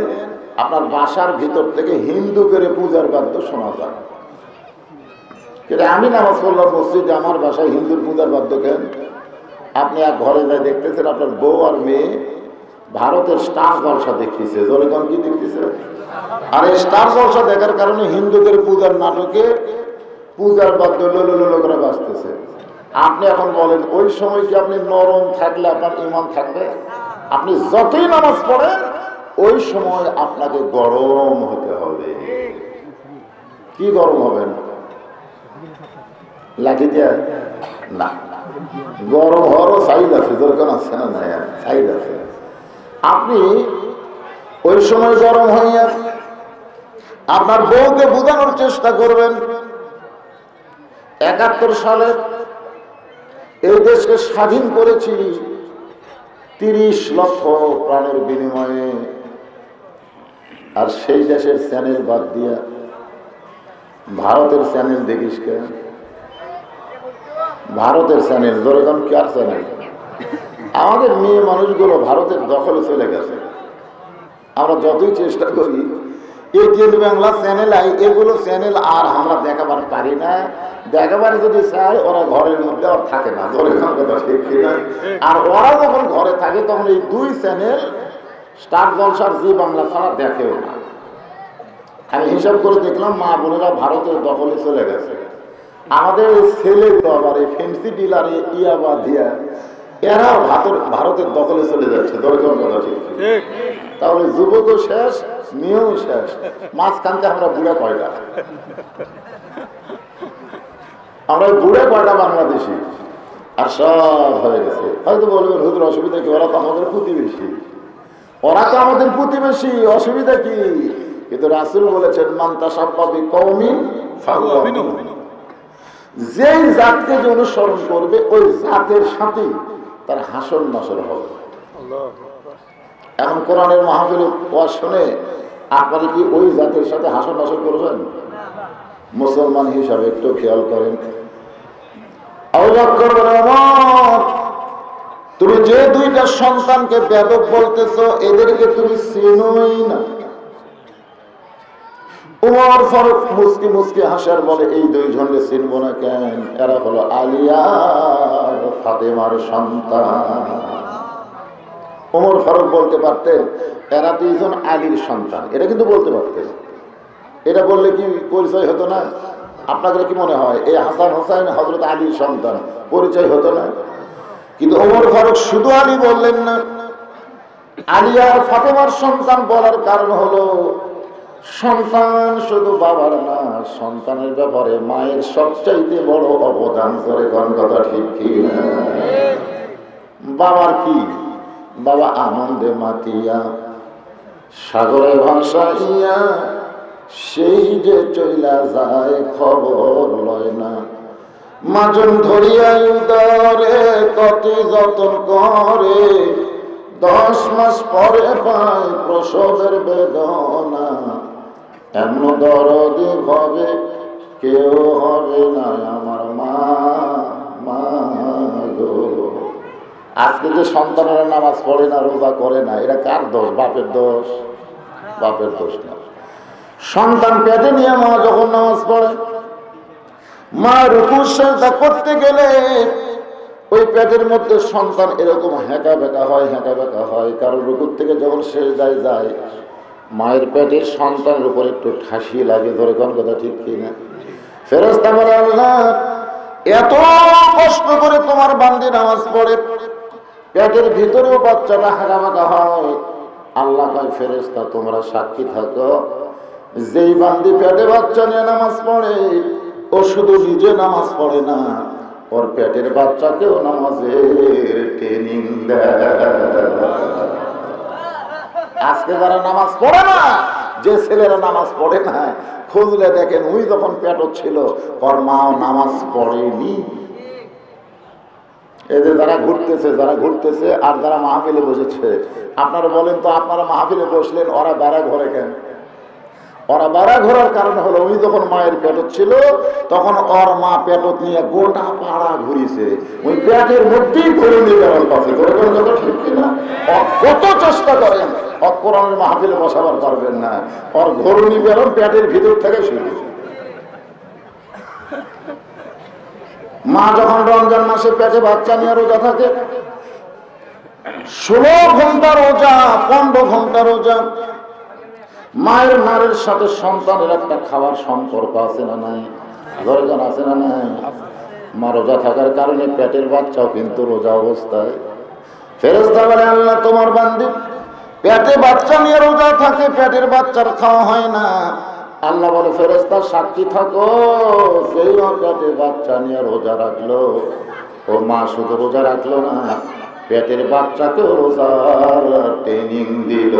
আপনার বাসার ভিতর থেকে হিন্দু করে পূজার বাদ্য শোনা যায়। কিন্তু আমি নামাজ পড়লাম মসজিদে, আমার বাসায় হিন্দুর পূজার বাদ্য কেন? আপনি এক ঘরে যাই দেখতেছেন আপনার বউ আর মেয়ে ভারতের স্টার জলসা দেখতেছে। জনগণ কি দেখতেছে? আর এই স্টার জলসা দেখার কারণে হিন্দুদের পূজার নাটকে পূজার বাদ্য লোলো করে বাজতেছে। আপনি এখন বলেন, ওই সময় কি আপনি নরম থাকলে আপনার ঈমান থাকবে? আপনি যতই নামাজ পড়েন, ওই সময় আপনাকে গরম হতে হবে। কি গরম হবেন? লাঠি দিয়ে না, গরম হওয়ারও সাইড আছে। দরকার আছে না? না, সাইড আছে। আপনি ওই সময় গরম হইয়া আপনার বউকে বোঝানোর চেষ্টা করবেন, ৭১ সালে এই দেশকে স্বাধীন করেছি ৩০ লক্ষ প্রাণের বিনিময়ে, আর সেই দেশের চ্যানেল বাদ দিয়া ভারতের চ্যানেল দেখিস কেন? ভারতের চ্যানেল যেরকম কি আর চ্যানেল? আমাদের মেয়ে মানুষগুলো ভারতের দখলে চলে গেছে। আমরা যতই চেষ্টা করি, এটিএন বাংলা চ্যানেল এগুলো চ্যানেল আর আমরা দেখাবার পারি না। দেখাবার যদি চাই, ওরা ঘরের মধ্যে আর থাকে না। আর ওরা যখন ঘরে থাকে, তখন এই দুই চ্যানেল স্টার জলসার জি বাংলা ছাড়া দেখেও না। আমি হিসাব করে দেখলাম, মা বোনেরা ভারতের দখলে চলে গেছে। আমাদের ছেলেগুলো আবার এই ফেন্সি ডিলারে ইয়াবা দিয়া এরা ভারতের দখলে চলে যাচ্ছে। দরকার কথা ঠিক। তাহলে যুবকও শেষ, মেয়েও শেষ, মাঝখানতে আমরা বুড়া কয়টা? আমরা বুড়ে কয়টা বাংলাদেশি, আর সব হয়ে গেছে। হয়তো বলবেন, হুজুর অসুবিধা কি? ওরা তো আমাদের প্রতিবেশী। ওরা তো আমাদের প্রতিবেশী, অসুবিধা কি? কিন্তু রাসূল বলেছেন, মান তাশাব্বাহা বিকওমিন ফাহুয়া মিনহুম। যেই জাতকে যে অনুসরণ করবে, ওই জাতের সাথে তার হাসর নাসর হবে। এখন কোরআনের মাহফিলে ওয়াজ শুনে আপনারা কি ওই জাতের সাথে হাসর নাসর করবেন? মুসলমান হিসাবে একটু খেয়াল করেন। আবু বকর বলে, ওমর, তুমি যে দুইটা সন্তানকে বেদব বলতেছো, এদেরকে তুমি চিনোই না। উমর ফারুক মুস্কি মুস্কি হাসার বলে, এই দুইজনকে চিনবো না কেন? এরা হলো আলিয়া আর ফাতেমার সন্তান। উমর ফারুক বলতে পারতেন, এরা দুইজন আলীর সন্তান, এটা কিন্তু বলতে পারতেন। এটা বললে কি পরিচয় হতো না? আপনাদের কি মনে হয় এই হাসান হোসাইন হযরত আলীর সন্তান, পরিচয় হতো না? কিন্তু ওমর ফারুক শুধু আলী বললেন না, আলী আর ফাতেমার সন্তান বলার কারণ হলো, সন্তান শুধু বাবার না, সন্তানের ব্যাপারে মায়ের সবচাইতে বড় অবদান করে। কোন কথা ঠিক কি না? বাবার কি? বাবা আনন্দে মাতিয়া সাগরে ভাসাইয়া সেই যে চইলা যায়, খবর লয় না। মাজন ধরিয়া উদরে কত যতন করে, 10 মাস পরে পায় প্রসবের বেদনা। এমন দরদি হবে কেউ হবে না আমার মা, মা গো। আজকে যে সন্তানেরা নামাজ পড়ে না, রোজা করে না, এটা কার দোষ? বাপের দোষ? বাপের দোষ না। সন্তান পেটে নিয়ে মা যখন নামাজ পড়ে, মা রুকু সিজদা করতে গেলে ওই পেটের মধ্যে সন্তান এরকম হেঁকা বেঁকা হয়, হেঁকা বেঁকা হয়। কারণ রুকু থেকে যখন সিজদায় যায়, মায়ের পেটের সন্তানের উপর একটু ঠাসি লাগে। ধরে কোন কথা ঠিক কিনা? ফেরেশতা বলে, আল্লাহ, এত কষ্ট করে তোমার বান্দি নামাজ পড়ে, পেটের ভিতরেও বাচ্চাটা হেঁকা বেঁকা হয়। আল্লাহ কয়, ফেরেশতা তোমরা সাক্ষী থাকো, যেই বান্দি পেটে বাচ্চা নিয়ে নামাজ পড়ে, ও শুধু নিজে নামাজ পড়ে না, ওর পেটের বাচ্চাকেও নামাজের ট্রেনিং দেয়। আজকে যারা নামাজ পড়ে না, যে ছেলেরা নামাজ পড়ে না, খুঁজলে দেখেন ওই যখন পেটত ছিল ওর মাও নামাজ পড়েনি। এই যে যারা ঘুরতেছে আর যারা মাহফিলে বসেছে, আপনারা বলেন তো, আপনারা মাহফিলে বসলেন, ওরা বেড়া ঘরে কেন? ওরা বেড়া ঘোরার কারণ হলো ওই যখন মায়ের পেটত ছিল তখন ওর মা পেটত নিয়ে গোটা পাড়া ঘুরিছে, ওই পেটের মধ্যেই ঘুরুনি বেড়াল পাশে করে করে কথা ঠিক কিনা? কত চেষ্টা করেন কোরআনের মাহফিলে বসাবার পারবেন না, ওর ঘুরুনি বেড়াল পেটের ভিতর থেকে শুরু। মা যখন রমজান মাসে পেটে বাচ্চা নিয়ে রোজা থাকে, 16 ঘন্টা রোজা, 15 ঘন্টা রোজা, মায়ের নারের সাথে সন্তানের একটা খাওয়ার সম্পর্ক আছে না নাই? দরকার আছে না নাই? মা রোজা থাকার কারণে পেটের বাচ্চাও কিন্তু রোজা অবস্থায়। ফেরেশতা বলে, আল্লাহ তোমার বান্দি পেটে বাচ্চা নিয়ে রোজা থাকে, পেটের বাচ্চার খাওয়া হয় না। আল্লাহ বলে, ফেরেশতা সাক্ষী থাকো, সেই পেটে বাচ্চা নিয়ে রোজা রাখলো, ও মা শুধু রোজা রাখলো না, পেটের বাচ্চাকেও রোজার ট্রেনিং দিল।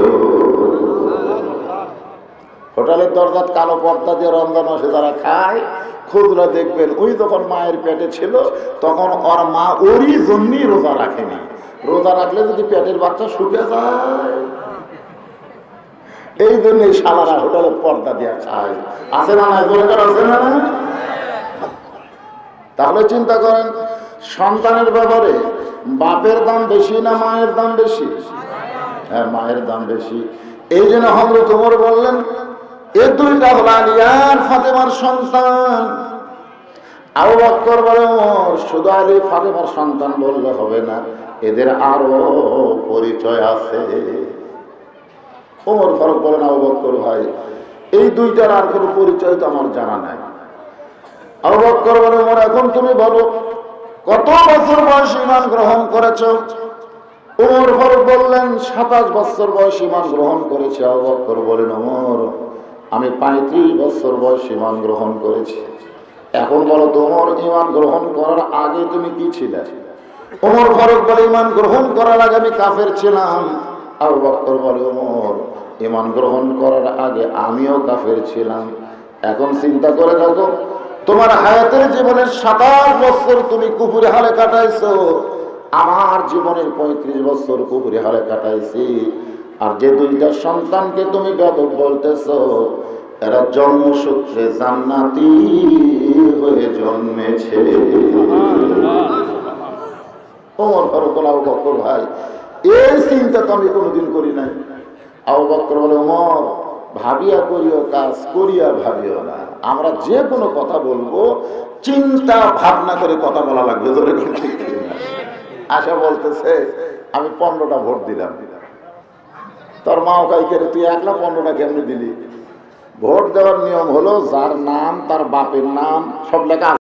হোটেলের দরজাত কালো পর্দা দিয়ে রমজান মাসে যারা খায়, খুচরা দেখবেন ওই যখন মায়ের পেটে ছিল তখন ওর মা ওরই জন্যই রোজা রাখেনি। রোজা রাখলে যদি পেটের বাচ্চা শুকে যায়, এই জন্যই সালারা হোটেলের পর্দা দিয়ে খায়। আছে না নাই? দরকার আছে না? তাহলে চিন্তা করেন, সন্তানের ব্যাপারে বাপের দাম বেশি না মায়ের দাম বেশি? হ্যাঁ, মায়ের দাম বেশি। এই জন্য হযরত ওমর বললেন, এ দুইটা হলো আলী আর ফাতেমার সন্তান। আবু বকর বলে, ওমর শুধু আলী ফাতেমার সন্তান বললে হবে না, এদের আরো পরিচয় আছে। ওমর ফারুক বলেন, আবু বকর ভাই, এই দুইটার আর কোনো পরিচয় তো আমার জানা নাই। আবু বকর বলে, ওমর এখন তুমি বলো কত বছর বয়সে ঈমান গ্রহণ করেছো? ওমর ফারুক বললেন, 27 বছর বয়সে ঈমান গ্রহণ করেছে। আবু বকর বলেন, ওমর আমি 35 বছর বয়সে ঈমান গ্রহণ করেছি। এখন বলো তো ওমর, ঈমান গ্রহণ করার আগে তুমি কি ছিলে? ওমর ফারুক বলে, ঈমান গ্রহণ করার আগে আমি কাফের ছিলাম। আবু বকর বলে, ওমর ঈমান গ্রহণ করার আগে আমিও কাফের ছিলাম। এখন চিন্তা করে দেখো, তোমার হায়াতের জীবনের 27 বছর তুমি কুফরি হালে কাটাইছো, আমার জীবনের 35 বছর কুফরি হালে কাটাইছি। আর যে দুইটা সন্তানকে তুমি বেদব বলতেছো, এরা জন্মসূত্রে জান্নাতি হয়ে জন্মেছে। ওমর ফারুক বলে, আবু বকর ভাই, এই চিন্তা তো আমি কোনোদিন করি নাই। আবু বকর বলে, ওমর ভাবিয়া করিও কাজ, করিয়া ভাবিও না। আমরা যে কোনো কথা বলবো চিন্তা ভাবনা করে কথা বলা লাগবে। ধরে আশা বলতেছে, আমি 15টা ভোট দিলাম। তোর মাও কাইকে তুই একলা 15টা কেমনি দিলি? ভোট দেওয়ার নিয়ম হলো যার নাম, তার বাপের নাম সব লেখা